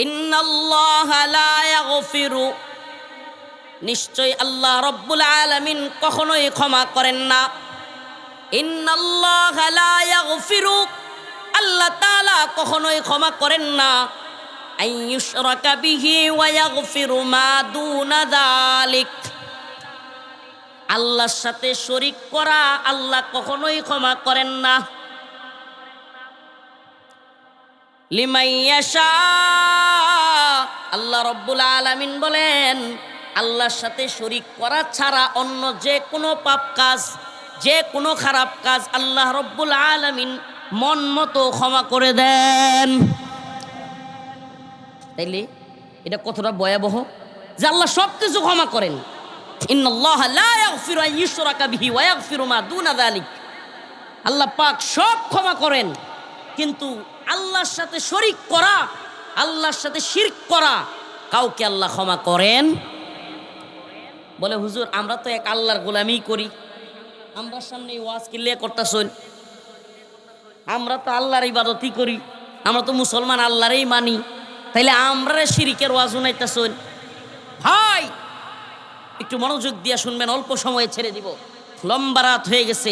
ইন্নাল্লাহা লা ইয়াগফিরু, নিশ্চয় আল্লাহ রাব্বুল আলামিন কখনোই ক্ষমা করেন না। ইন্নাল্লাহা লা ইয়াগফিরু, আল্লাহ তাআলা কখনোই ক্ষমা করেন না। আন ইউশরাকা বিহি ওয়া ইয়াগফিরু মা দুনা যালিক, আল্লাহর সাথে শরীক করা আল্লাহ কখনোই ক্ষমা করেন না। লিমান ইয়াশা, আল্লাহ রাব্বুল আলামিন বলেন আল্লাহর সাথে শরীক করা ছাড়া অন্য যে কোনো পাপ কাজ, যে কোনো খারাপ কাজ আল্লাহ রাব্বুল আলামিন মন মতো ক্ষমা করে দেন। তাইলে এটা কতটা ভয়াবহ যে আল্লাহ সব কিছু ক্ষমা করেন। ইন্নাল্লাহা লা ইয়াগফিরু আন ইউশরাকা বিহি ওয়া ইয়াগফিরু মা দুনা যালিক, আল্লাহ পাক সব ক্ষমা করেন, কিন্তু আল্লাহর সাথে শরীক করা, আল্লাহর সাথে শিরক করা কাউকে আল্লাহ ক্ষমা করেন? বলে হুজুর আমরা তো এক আল্লাহর গোলামি করি, আমরা সামনে ওয়াজ কিল্লিয়া করতেছেন, আমরা তো আল্লাহর ইবাদতই করি, আমরা তো মুসলমান আল্লাহরই মানি, তাইলে আমরা শিরিকের ওয়াজ শুনাইতেছেন? ভাই একটু মনোযোগ দিয়া শুনবেন, অল্প সময়ে ছেড়ে দিব, লম্বা রাত হয়ে গেছে,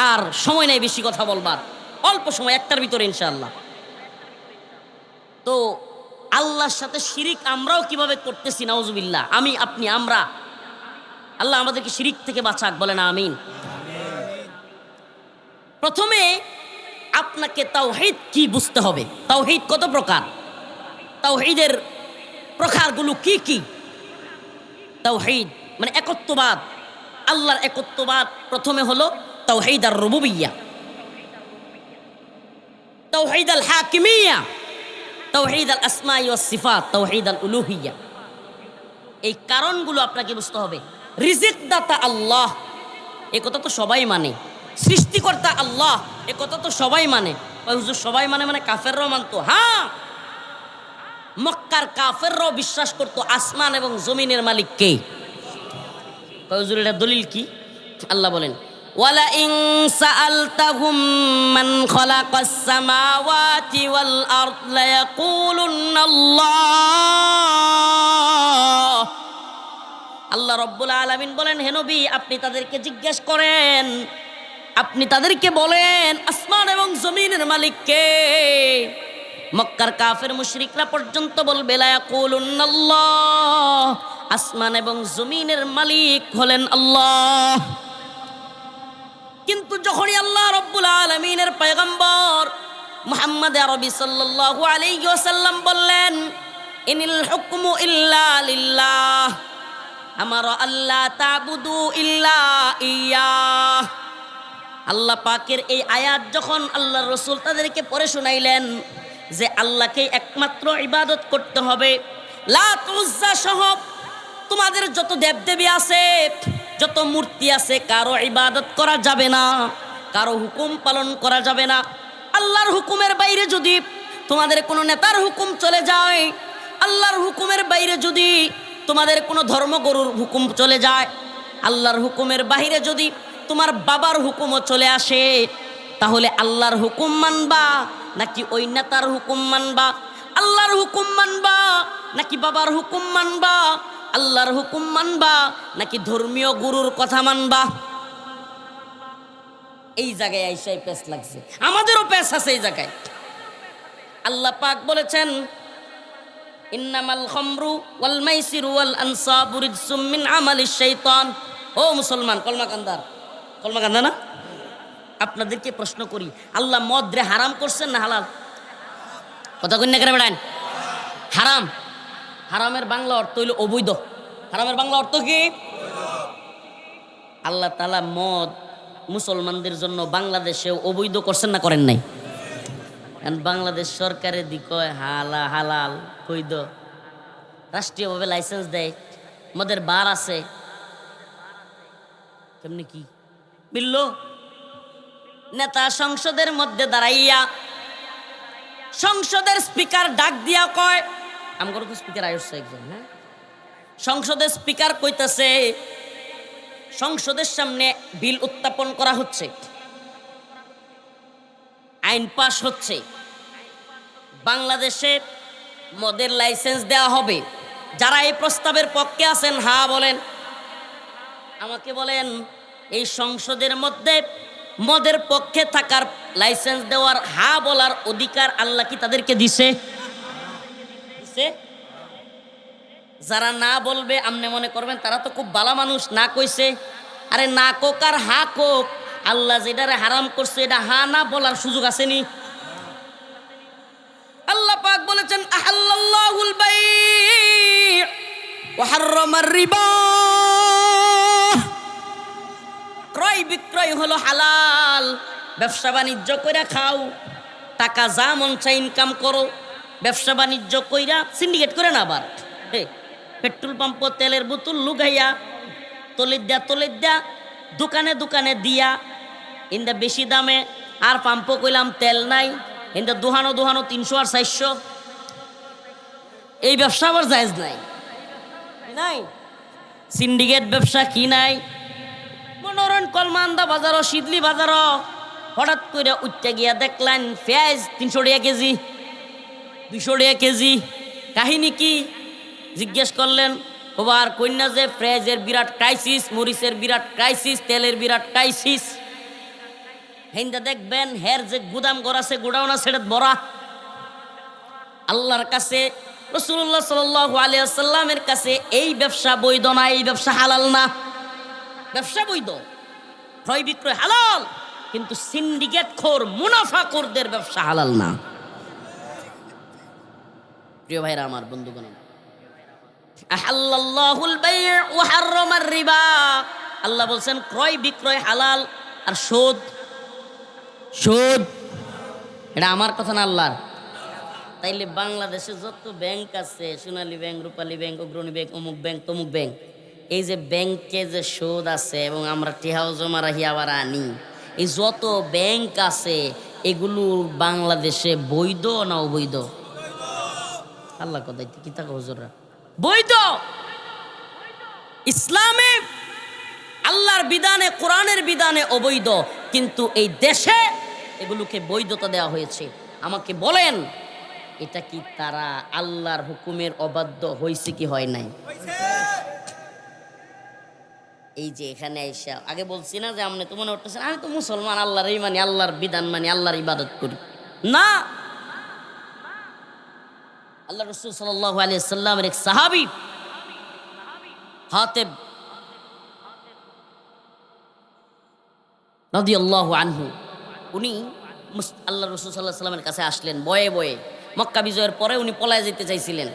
আর সময় নেই বেশি কথা বলবার, অল্প সময়, একটার ভিতরে ইনশাআল্লাহ। তো আল্লাহর সাথে শিরিক আমরাও কিভাবে করতেছি, নাউজুবিল্লাহ, আমি আপনি আমরা। আল্লাহ আমাদেরকে শিরিক থেকে বাঁচাক, বলেন আমিন। প্রথমে আপনাকে তাওহীদ কি বুঝতে হবে। তাওহীদ কত প্রকার, তাওহীদের প্রকারগুলো কি কি? তাওহীদ মানে একত্ববাদ, আল্লাহর একত্ববাদ। প্রথমে হলো তাওহীদ আর রুবুবিয়্যাহ, তাওহীদ আল হাকিমিয়্যাহ, তাওহীদ আল আসমাই ওয়াস সিফাত, তাওহীদ আল উলুহিয়্যাহ। এই কারণগুলো আপনাকে বুঝতে হবে। রিজিক দাতা আল্লাহ, এ কথা তো সবাই মানে। সৃষ্টিকর্তা আল্লাহ, এ কথা তো সবাই মানে। হুজুর সবাই মানে কাফেররাও মানতো? হ্যাঁ, মক্কার কাফেররাও বিশ্বাস করতো আসমান এবং জমিনের মালিক কে। হুজুর এটা দলিল কি? আল্লাহ বলেন, ওয়ালা ইন সাআলতাহুম মান খালাকাস সামাওয়াতি ওয়াল আরদ লায়াকুলুন্না আল্লাহ। আল্লাহ রাব্বুল আলামিন বলেন, হে নবী আপনি তাদেরকে জিজ্ঞেস করেন, আপনি তাদেরকে বলেন আসমান এবং জমিনের মালিক কে। মক্কার কাফের মুশরিকরা পর্যন্ত বলবে লা ইয়াকুলুন্নাল্লাহ, আসমান এবং জমিনের মালিক হলেন আল্লাহ। কিন্তু যখনই আল্লাহ রাব্বুল আলামিনের পয়গম্বর মুহাম্মদ আরবি সাল্লাল্লাহু আলাইহি ওয়াসাল্লাম বললেন ইনিল হুকমু ইল্লা লিল্লাহ, আমারা আল্লাহ তা'বুদু ইল্লা ইয়্যাহ। আল্লাহ পাকের এই আয়াত যখন আল্লাহর রাসূল তাদেরকে পড়ে শোনাইলেন যে আল্লাহকে একমাত্র ইবাদত করতে হবে, লাত উজ্জা সহ তোমাদের যত দেবদেবী আছে, যত মূর্তি আছে, কারো ইবাদত করা যাবে না, কারো হুকুম পালন করা যাবে না। আল্লাহর হুকুমের বাইরে যদি তোমাদের কোনো নেতার হুকুম চলে যায়, আল্লাহর হুকুমের বাইরে যদি তোমাদের কোনো ধর্মগুরুর হুকুম চলে যায়, আল্লাহর হুকুমের বাইরে যদি তোমার বাবার হুকুমও চলে আসে, তাহলে আল্লাহর হুকুম মানবা নাকি ওই নেতার হুকুম মানবা? আল্লাহর হুকুম মানবা নাকি বাবার হুকুম মানবা? আল্লাহর হুকুম মানবা নাকি ধর্মীয় গুরুর কথা মানবা? এই জায়গায় আইসাই পেশ লাগছে, আমাদেরও পেশ আছে এই জায়গায়। আল্লাহ পাক বলেছেন ইন্নামাল খামরু ওয়াল মাইসিরু ওয়াল আনসাবু রিজসুম মিন আমালিশ শাইতান। ও মুসলমান, কলমা কান্দা না? আপনাদেরকে প্রশ্ন করি, আল্লাহ মদ রে হারাম করছেন না হালাল? কথা কই না করে বেড়ান। হারাম, হারামের বাংলা অর্থ হইল অবৈধ। হারামের বাংলা অর্থ কি? আল্লাহ তাআলা মদ মুসলমানদের জন্য বাংলাদেশে অবৈধ করছেন না করেন নাই? কারণ বাংলাদেশ সরকারের দিক হালাল বৈধ, রাষ্ট্রীয়ভাবে লাইসেন্স দেয়, মদের বার আছে, কেমনি কি বিল্লো নেতা সংসদের মধ্যে দাঁড়াইয়া সংসদের স্পিকার ডাক দিয়া কয়, আমগর তো স্পিকার আয়ুষ একজন, হ্যাঁ, সংসদের স্পিকার কইতাছে সংসদের সামনে বিল উত্থাপন করা হচ্ছে, আইন পাশ হচ্ছে, বাংলাদেশে মদের লাইসেন্স দেওয়া হবে। যারা এই প্রস্তাবের পক্ষে আছেন হা বলেন, আমাকে বলেন এই সংসদের মধ্যে মদের পক্ষে থাকার, লাইসেন্স দেওয়ার, হা বলার অধিকার আল্লাহ কি তাদেরকে দিছে? যারা না বলবে আমনে মনে করবেন তারা তো খুব ভালো মানুষ, না কইছে। আরে না কোক আর হা কোক, আল্লাহ যেটারে হারাম করছে এটা হা না বলার সুযোগ আসেনি? আল্লাহ পাক বলেছেন আহাল্লাল্লাহুল বাই' ওয়া হাররামার রিবা, ক্রয় বিক্রয় হলো হালাল, ব্যবসা বাণিজ্য কইরা খাও, টাকা যা মন চাই ইনকাম করো, ব্যবসা বাণিজ্য কইরা সিন্ডিকেট করে না আবার পেট্রোল পাম্প তেলের বোতল লুগাইয়া তলিদ দেয়া দোকানে দোকানে দিয়া ইন্দা বেশি দামে, আর পাম্প কইলাম তেল নাই, ইন্দা দুহানো 300 আর 400, এই ব্যবসা আবার জায়েজ নাই। সিন্ডিকেট ব্যবসা কি নাই? মনোরণ কলমান্দা বাজারও, শীতলি বাজারও হঠাৎ করে উঠতে গিয়া দেখলেন পেঁয়াজ 300 টাকা কেজি, 200 টাকা কেজি, কাহিনী কি জিজ্ঞেস করলেন, আর কন্যা যে পেঁয়াজের বিরাট ক্রাইসিস, মরিচের বিরাট ক্রাইসিস, তেলের বিরাট ক্রাইসিস, হেন্দা দেখবেন হের যে গুদাম ঘর আছে গোডাউন আছে সেটা বড়া। আল্লাহর কাছে রাসূলুল্লাহ সাল্লাল্লাহু আলাইহি ওয়াসাল্লামের কাছে এই ব্যবসা বৈধ না, এই ব্যবসা হালাল না। ব্যবসা বৈধ, ক্রয় বিক্রয় হালাল, কিন্তু সিন্ডিকেট খোর মুনাফাখোরদের ব্যবসা হালাল না। প্রিয় ভাইরা আমার, বন্ধুগণ, আহাল্লাল্লাহুল বাই' ওয়া হাররামার রিবা, আল্লাহ বলছেন ক্রয় বিক্রয় হালাল, আর সুদ এটা আমার কথা না আল্লাহর। তাইলে বাংলাদেশে যত ব্যাংক আছে, সোনালী ব্যাংক, রূপালী ব্যাংক, অগ্রণী ব্যাংক, অমুক ব্যাংক, তমুক ব্যাংক, এই যে ব্যাংকে যে সুদ আছে এবং আমরা টেহাও জমা রাখি আবার আনি, এই যত ব্যাংক আছে এগুলো বাংলাদেশে বৈধ না অবৈধ? আল্লাহ কথাই কি তা হুজুররা বৈধ। ইসলামে আল্লাহর বিধানে, কোরআনের বিধানে অবৈধ, কিন্তু এই দেশে এগুলোকে বৈধতা দেওয়া হয়েছে। আমাকে বলেন, এটা কি তারা আল্লাহর হুকুমের অবাধ্য হয়েছে কি হয় নাই? এই যে এখানে আইসা আগে বলছি না যে আপনি তো মনে করতেছেন আমি তো মুসলমান, আল্লাহরই মানি, আল্লাহর বিধান মানি, আল্লাহর ইবাদত করি। না, আল্লাহ রাসূল সাল্লাল্লাহু আলাইহি সাল্লামের এক সাহাবী হাতেব রাদিয়াল্লাহু আনহু, উনি আল্লাহ রাসূল সাল্লাল্লাহু আলাইহি সাল্লামের কাছে আসলেন বয়ে বয়ে। মক্কা বিজয়ের পরে উনি পলায় যেতে চাইছিলেন,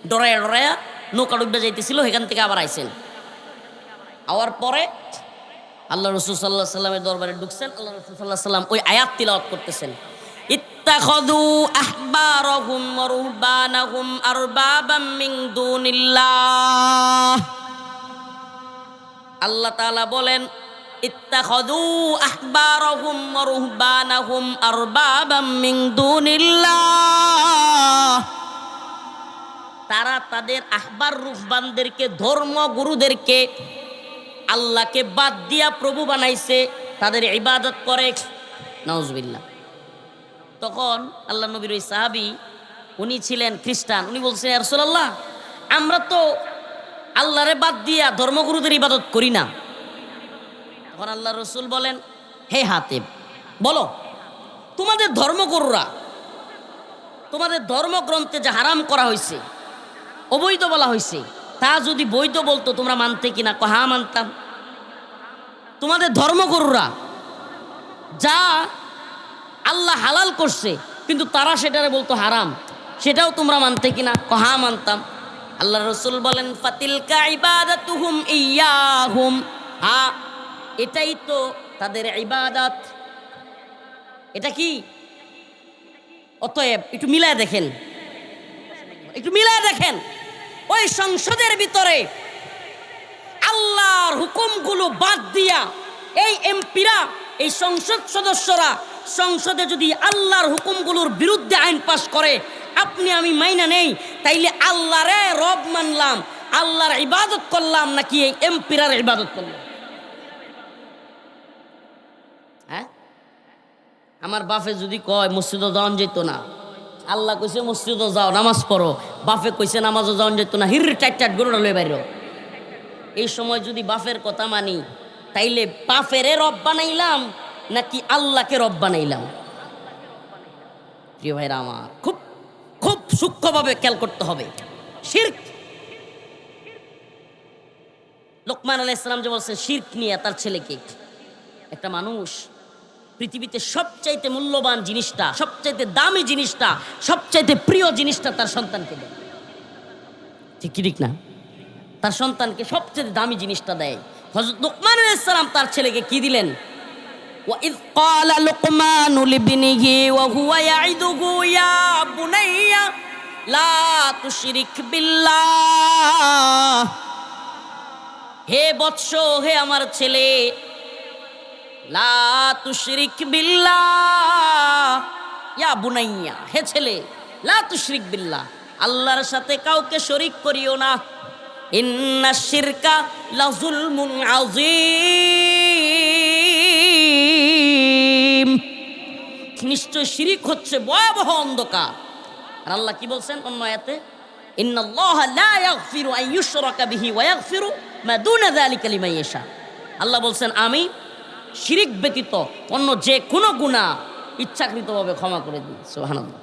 ডরায়া ডরায়া নৌকা ডুবে যাইতেছিল, এখান থেকে আবার আইছেন। আওয়ার পরে আল্লাহ রাসূল সাল্লাল্লাহু আলাইহি সাল্লামের দরবারে ঢুকছেন। আল্লাহ রাসূল সাল্লাল্লাহু আলাইহি সাল্লাম ওই আয়াত তিলাওয়াত করতেছেন, ইত্তাখাযু আহবারাহুম ওয়া রুহবানাহুম আরবাবাম মিন দুনিল্লাহ। আল্লাহ তাআলা বলেন, ইত্তাখাযু আহবারাহুম ওয়া রুহবানাহুম আরবাবাম মিন দুনিল্লাহ। তারা তাদের আহবার রুহবানদেরকে, ধর্মগুরুদেরকে আল্লাহকে বাদ দিয়া প্রভু বানাইছে, তাদের ইবাদত করে। নাউজুবিল্লাহ। তখন আল্লাহ নবীর ওই সাহাবী, উনি ছিলেন খ্রিস্টান, উনি বলছেন, ইয়া রাসূলুল্লাহ, আমরা তো আল্লাহরে বাদ দিয়া ধর্মগুরুদের ইবাদত করি না। তখন আল্লাহ রসুল বলেন, হে হাতেব, বলো তোমাদের ধর্মগুরুরা তোমাদের ধর্মগ্রন্থে যে হারাম করা হয়েছে, অবৈধ বলা হয়েছে, তা যদি বৈধ বলতো তোমরা মানতে কিনা? হ্যাঁ মানতাম। তোমাদের ধর্মগুরুরা যা আল্লাহ হালাল করছে কিন্তু তারা সেটারে বলতো হারাম, সেটাও তোমরা মানতে কিনা? হ্যাঁ মানতাম। আল্লাহ রসুল বলেন, ফাতিলকা ইবাদাতুহুম ইয়াহুম, হ্যাঁ এটাই তো তাদের ইবাদত। এটা কি? অতএব একটু মিলায় দেখেন, একটু মিলায় দেখেন, ওই সংসদের ভিতরে আল্লাহর হুকুমগুলো বাদ দিয়া এই এমপিরা, এই সংসদ সদস্যরা সংসদে যদি আল্লাহর হুকুমগুলোর বিরুদ্ধে আইন পাশ করে, আপনি আমি মাইনা নেই, তাইলে আল্লাহরে রব মানলাম, আল্লাহর ইবাদত করলাম নাকি এই এমপিরার ইবাদত করলাম? হ্যাঁ, আমার বাপে যদি কয় মসজিদও যাওয়ান যেত না, আল্লাহ কইছে মসজিদও যাও নামাজ পড়ো, বাপে কইছে নামাজও যাওয়ান যেত না, হির টাইট টাইট গরুটা লয়ে বাইর। এই সময় যদি বাপের কথা মানি, তাইলে বাপেরে রব বানাইলাম নাকি আল্লাহকে রব বানাইলাম? প্রিয় ভাইরা আমার, খুব খুব সূক্ষ্মভাবে খেয়াল করতে হবে। শিরক, লোকমান আলাইহিস সালাম যে বলছেন শিরক নিয়ে তার ছেলেকে, একটা মানুষ পৃথিবীতে সবচাইতে মূল্যবান জিনিসটা, সবচাইতে দামি জিনিসটা, সবচাইতে প্রিয় জিনিসটা তার সন্তানকে দেয়, ঠিক কি ঠিক না? তার সন্তানকে সবচেয়ে দামি জিনিসটা দেয়। হযরত লোকমান আলাইহিস সালাম তার ছেলেকে কি দিলেন? وَإِذْ قَالَ لُقْمَانُ لِابْنِهِ وَهُوَ يَعِظُهُ يَا بُنَيَّ لَا تُشْرِكْ بِاللَّهِ। হে বৎস, হে আমার ছেলে, লা তুশরিক বিল্লাহ, ইয়া বুনাইয়া, হে ছেলে, লা তুশরিক বিল্লাহ, আল্লাহর সাথে কাউকে শরীক করিও না। ইন্নাশ শিরকা লাযুলমুন আযীম, নিশ্চয় শিরিক হচ্ছে ভয়াবহ অন্ধকার। আর আল্লাহ কি বলছেন অন্য আয়াতে? ইন্নাল্লাহা লা ইয়াগফিরু আন ইউশরাকা বিহি ওয়া ইয়াগফিরু মা দুনা যালিকা লিমান ইয়াশা। আল্লাহ বলছেন, আমি শিরিক ব্যতীত অন্য যে কোনো গুনাহ ইচ্ছাকৃতভাবে ক্ষমা করে দিই। সুবহানাল্লাহ।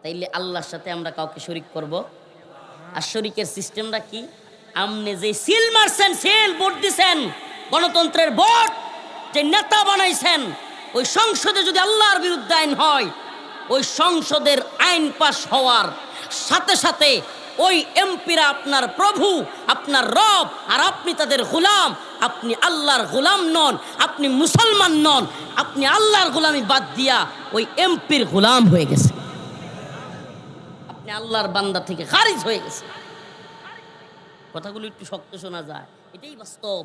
তাইলে আল্লাহর সাথে আমরা কাউকে শরীক করব? আর শরীকের সিস্টেমটা কি? আপনি যে সিল মারছেন, সিল ভোট দিছেন, গণতন্ত্রের ভোট, যে নেতা বানাইছেন, ওই সংসদে যদি আল্লাহর বিরুদ্ধে আইন হয়, ওই সংসদের আইন পাশ হওয়ার সাথে সাথে ওই এমপিরা আপনার প্রভু, আপনার রব, আর আপনি তাদের গোলাম। আপনি আল্লাহর গোলাম নন, আপনি মুসলমান নন, আপনি আল্লাহর গোলামি বাদ দিয়া ওই এমপির গোলাম হয়ে গেছে, আপনি আল্লাহর বান্দা থেকে খারিজ হয়ে গেছে। কথাগুলো একটু শক্ত শোনা যায়, এটাই বাস্তব।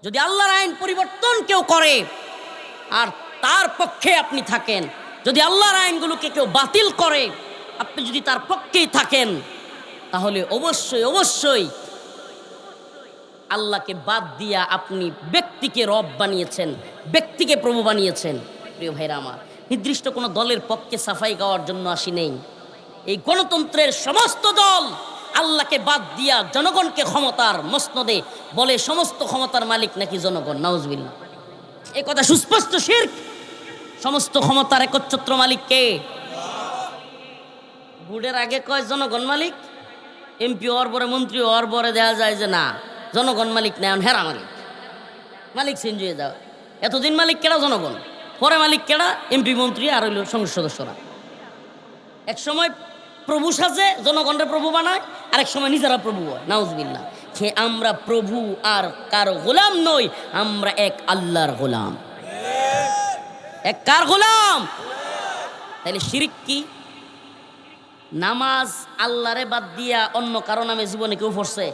যদি আল্লাহর আইন পরিবর্তন কেউ করে আর তার পক্ষে আপনি থাকেন, যদি আল্লাহর আইনগুলোকে কেউ বাতিল করে আপনি যদি তার পক্ষেই থাকেন, তাহলে অবশ্যই অবশ্যই আল্লাহকে বাদ দিয়া আপনি ব্যক্তিকে রব বানিয়েছেন, ব্যক্তিকে প্রভু বানিয়েছেন। প্রিয় ভাইরা আমার, নির্দিষ্ট কোনো দলের পক্ষে সাফাই গাওয়ার জন্য আসি নেই। এই গণতন্ত্রের সমস্ত দল আল্লাহকে বাদ দিয়া জনগণকে ক্ষমতার মসনদে বলে সমস্ত ক্ষমতার মালিক নাকি জনগণ। নাউজুবিল্লাহ, এই কথা সুস্পষ্ট শিরক। সমস্ত ক্ষমতার একচ্ছত্র মালিক কে? ভোটের আগে কয় জনগণ মালিক, এমপি হওয়ার পরে মন্ত্রী হওয়ার পরে দেখা যায় যে না, জনগণ মালিক না, এখন হেরা মালিক, মালিক চেঞ্জ হয়ে যাও। এতদিন মালিক কেডা? জনগণ। পরে মালিক কেডা? এমপি মন্ত্রী আর হইল সংসদ সদস্যরা। এক সময় প্রভু সাজে, জনগণের প্রভু বানায়, আরেক সময় নিজেরা প্রভু হয়। নাউজুবিল্লাহ। সে আমরা প্রভু আর কারো গোলাম নই, আমরা এক আল্লাহর গোলাম। এক কার গোলাম? তাইলে শিরিক কি? নামাজ আল্লাহরে বাদ দিয়া অন্য কারো নামে জীবনে কেউ পড়ছে?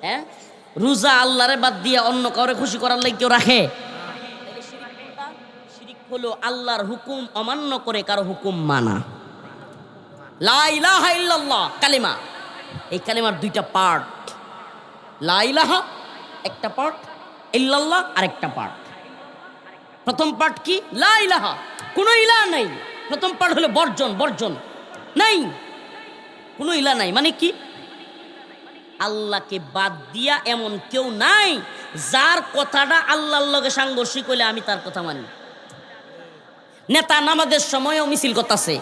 হ্যাঁ। রোজা আল্লাহরে বাদ দিয়া অন্য কাউরে খুশি করার লাগি কেউ রাখে? শিরিক হলো আল্লাহর হুকুম অমান্য করে কারো হুকুম মানা। লা ইলাহা ইল্লাল্লাহ কালিমা, এই কালিমার দুইটা পার্ট। লা ইলাহা একটা পার্ট, ইল্লাল্লাহ আরেকটা পার্ট। প্রথম পার্ট কি? লা ইলাহা, কোনো ইলাহ নাই। প্রথম পার্ট হলো বর্জন, বর্জন নাই, কোনো ইলাহ নাই। মানে কি? আল্লাহকে বাদ দিয়া এমন কেউ নাই যার কথাটা আল্লাহর লগে সাংঘর্ষিক হইলে আমি তার কথা মানি। নেতা নামাজের সময়ও মিছিল করতেছে,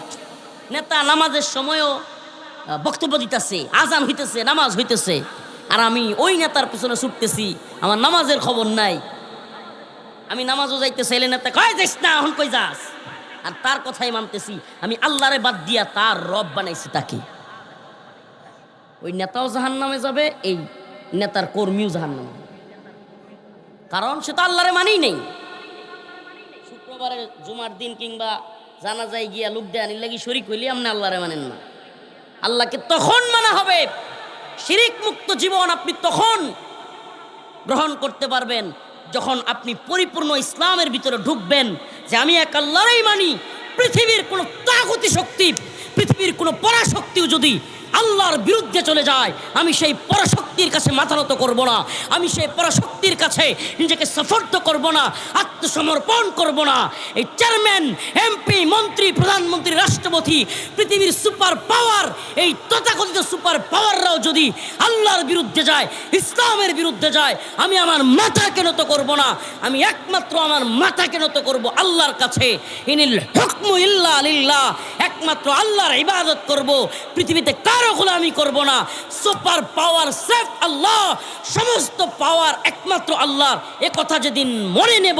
নেতা নামাজের সময়ও বক্তব্য দিতেছে, আজান হইতেছে, নামাজ হইতেছে, আর আমি ওই নেতার পিছনে ছুটতেছি, আমার নামাজের খবর নাই। আমি নামাজও যাইতে চাইলে নেতা কয় যাস না, এখন কই যাস? আর তার কথাই মানতেছি। আমি আল্লাহরে বাদ দিয়া তার রব বানাইছি তাকে। ওই নেতাও জাহান্নামে যাবে, এই নেতার কর্মীও জাহান্নামে, কারণ সে তো আল্লাহরে মানেই নেই। শুক্রবারে জুমার দিন কিংবা জানাজায় গিয়া লোক দেয় আনির লাগি শরিক হইলে আপনি আল্লাহরে মানেন না। আল্লাহকে তখন মানা হবে, শিরিক মুক্ত জীবন আপনি তখন গ্রহণ করতে পারবেন যখন আপনি পরিপূর্ণ ইসলামের ভিতরে ঢুকবেন যে আমি এক আল্লাহরই মানি। পৃথিবীর কোনো তাগুতি শক্তি, পৃথিবীর কোনো পরাশক্তিও যদি আল্লাহর বিরুদ্ধে চলে যায়, আমি সেই পরাশক্তির কাছে মাথা নত করব না, আমি সেই পরাশক্তির কাছে নিজেকে সাফর্দ করব না, আত্মসমর্পণ করব না। এই চেয়ারম্যান, এমপি, মন্ত্রী, প্রধানমন্ত্রী, রাষ্ট্রপতি, পৃথিবীর সুপার পাওয়ার, এই তথাকথিত সুপার পাওয়াররাও যদি আল্লাহর বিরুদ্ধে যায়, ইসলামের বিরুদ্ধে যায়, আমি আমার মাথাকে নত করব না। আমি একমাত্র আমার মাথাকে নত করব আল্লাহর কাছে। ইনিল হুকমু ইল্লা লিল্লাহ, একমাত্র আল্লাহর ইবাদত করব, পৃথিবীতে কারো গোলামি করব না। সুপার পাওয়ার সেফ আল্লাহ, সমস্ত পাওয়ার একমাত্র আল্লাহর, এ কথা যেদিন মনে নেব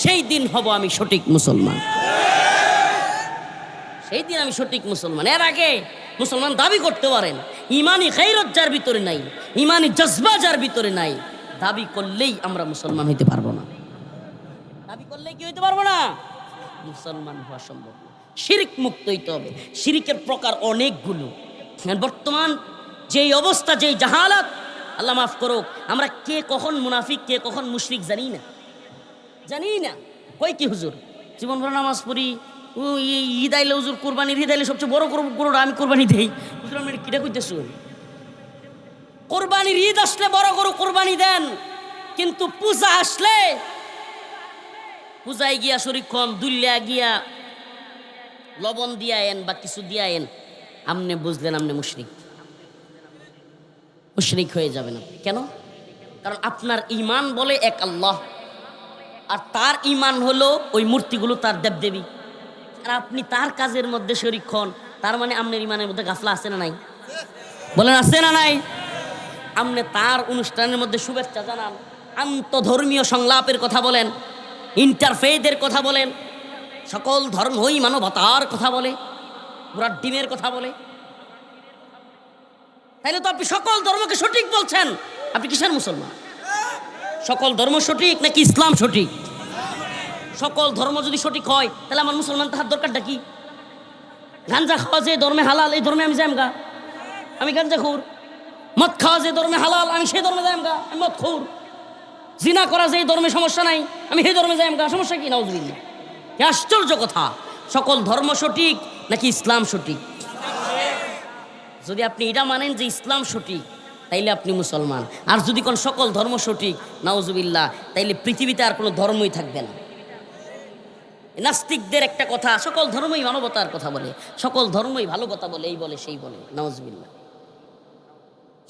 সেই দিন হব আমি সঠিক মুসলমান, সেই দিন আমি সঠিক মুসলমান। এর আগে মুসলমান দাবি করতে পারেন, ইমানি গায়রত যার ভিতরে নাই, ইমানি জজবা যার ভিতরে নাই, দাবি করলেই আমরা মুসলমান হইতে পারবো না। দাবি করলেই কি হইতে পারবো না? মুসলমান হওয়া সম্ভব না। শিরিক মুক্ত হইতে হবে। শিরিকের প্রকার অনেকগুলো। বর্তমান যেই অবস্থা, যেই জাহালাত, আল্লাহ মাফ করুক, আমরা কে কখন মুনাফিক, কে কখন মুশরিক জানি না, জানি না। কই কি হুজুর জীবন ভর নামাজ পড়ি, ঈদ আইলে হুজুর কোরবানির ঈদ আইলে সবচেয়ে বড় গরুটা আমি কোরবানি দেই। হুজুর আমি কিটা কইতেছো? কোরবানির ঈদ আসলে বড় গরু কোরবানি দেন, কিন্তু পূজা আসলে পূজায় গিয়া শরীরক্ষণ দুল্লা গিয়া লবণ দিয়া এন বা কিছু দিয়া এন, আপনি বুঝলেন আপনি মুশরিক, মুশরিক হয়ে যাবেন। কেন? কারণ আপনার ইমান বলে এক আল্লাহ, আর তার ইমান হলো ওই মূর্তিগুলো তার দেবদেবী, আর আপনি তার কাজের মধ্যে শরীক হন। তার মানে আপনার ইমানের মধ্যে গাফলা আছে না নাই? বলেন আছে না নাই? আপনি তার অনুষ্ঠানের মধ্যে শুভেচ্ছা জানান, আন্তধর্মীয় সংলাপের কথা বলেন, ইন্টারফেথের কথা বলেন, সকল ধর্মই মানবতার কথা বলে, ঘোড়ার ডিমের কথা বলে, তাইলে তো আপনি সকল ধর্মকে সঠিক বলছেন। আপনি কিসের মুসলমান? সকল ধর্ম সঠিক নাকি ইসলাম সঠিক? সকল ধর্ম যদি সঠিক হয় তাহলে আমার মুসলমান তাহার দরকারটা কি? গাঞ্জা খাওয়া যে ধর্মে হালাল, এই ধর্মে আমি যাইমগা, আমি গাঞ্জাখোর। মদ খাওয়া যে ধর্মে হালাল, আমি সেই ধর্মে যাইমগা, আমি মদখোর। জিনা করা যে ধর্মে সমস্যা নাই, আমি সেই ধর্মে যাইমগা, সমস্যা কি? নাউজুবিল্লাহ। আশ্চর্য কথা, সকল ধর্ম সঠিক নাকি ইসলাম সঠিক? যদি আপনি এটা মানেন যে ইসলাম সঠিক, তাইলে আপনি মুসলমান। আর যদি কোন সকল ধর্ম সঠিক, নাউজুবিল্লাহ, তাইলে পৃথিবীতে আর কোনো ধর্মই থাকবে না। নাস্তিকদের একটা কথা, সকল ধর্মই মানবতার কথা বলে, সকল ধর্মই ভালো কথা বলে, এই বলে সেই বলে, নাউজুবিল্লাহ।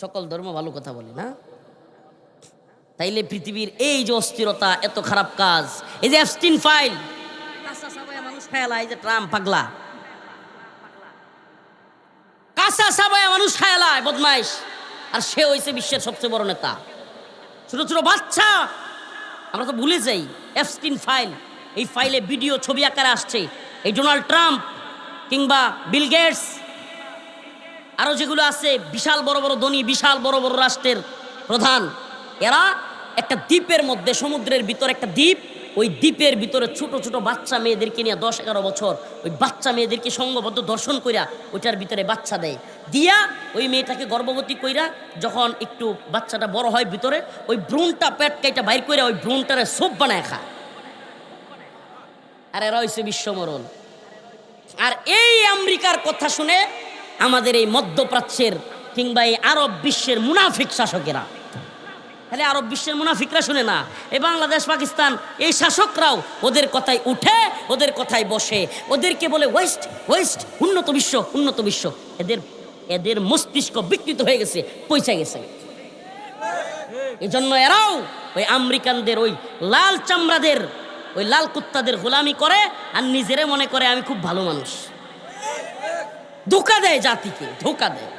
সকল ধর্ম ভালো কথা বলে না? তাইলে পৃথিবীর এই যে অস্থিরতা, এত খারাপ কাজ, এই যে অ্যাবস্টিন ফাইল, মানুষ খেলা, এই যে ট্রাম্প পাগলা, মাছা সাবায় মানুষ খায়ালায় বদমাইশ, আর সে হয়েছে বিশ্বের সবচেয়ে বড় নেতা। ছোট ছোট বাচ্চা, আমরা তো ভুলে যাই এফস্টিন ফাইল, এই ফাইলে ভিডিও ছবি আকারে আসছে। এই ডোনাল্ড ট্রাম্প কিংবা বিল গেটস আরও যেগুলো আছে বিশাল বড় বড় ধনী, বিশাল বড় বড় রাষ্ট্রের প্রধান, এরা একটা দ্বীপের মধ্যে, সমুদ্রের ভিতর একটা দ্বীপ, ওই দ্বীপের ভিতরে ছোট ছোট বাচ্চা মেয়েদেরকে নিয়ে 10-11 বছর ওই বাচ্চা মেয়েদেরকে সঙ্গবদ্ধ দর্শন কইরা ওইটার ভিতরে বাচ্চা দেয়, দিয়া ওই মেয়েটাকে গর্ভবতী কইরা যখন একটু বাচ্চাটা বড় হয় ভিতরে ওই ভ্রূণটা পেট কাইটা বাইর কইরা ওই ভ্রূণটারে সোপ বানায় খায়। আর এরা হইছে বিশ্বমরণ। আর এই আমেরিকার কথা শুনে আমাদের এই মধ্যপ্রাচ্যের কিংবা এই আরব বিশ্বের মুনাফিক শাসকেরা, তাহলে আরব বিশ্বের মুনাফিকরা শুনে না, এই বাংলাদেশ পাকিস্তান এই শাসকরাও ওদের কথায় উঠে, ওদের কথায় বসে, ওদেরকে বলে ওয়েস্ট ওয়েস্ট, উন্নত বিশ্ব উন্নত বিশ্ব। এদের মস্তিষ্ক বিকৃত হয়ে গেছে, পয়সা গেছে। এই জন্য এরাও ওই আমেরিকানদের, ওই লাল চামড়াদের, ওই লাল কুত্তাদের গোলামি করে আর নিজেরে মনে করে আমি খুব ভালো মানুষ। ধোকা দেয় জাতিকে, ধোকা দেয়,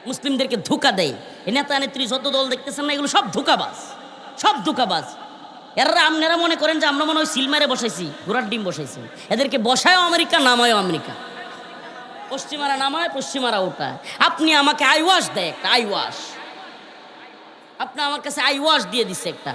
মুসলিমদেরকে ধোকা দেয়। এই নেতা নেত্রী যত দল দেখতেছেন না, এগুলো সব ধোকাবাজ, সব ধোকাবাজ। এরা আপনারা মনে করেন যে আমরা মনে হয় সিলমারে বসাইছি, ঘোড়ার ডিম বসাইছি। এদেরকে বসায়ও আমেরিকা, নামায়ও আমেরিকা। পশ্চিমারা নামায়, পশ্চিমারা ওঠায়। আপনি আমাকে আইওয়াশ দেয় একটা, আইওয়াশ, আপনি আমার কাছে আইওয়াশ দিয়ে দিচ্ছে একটা,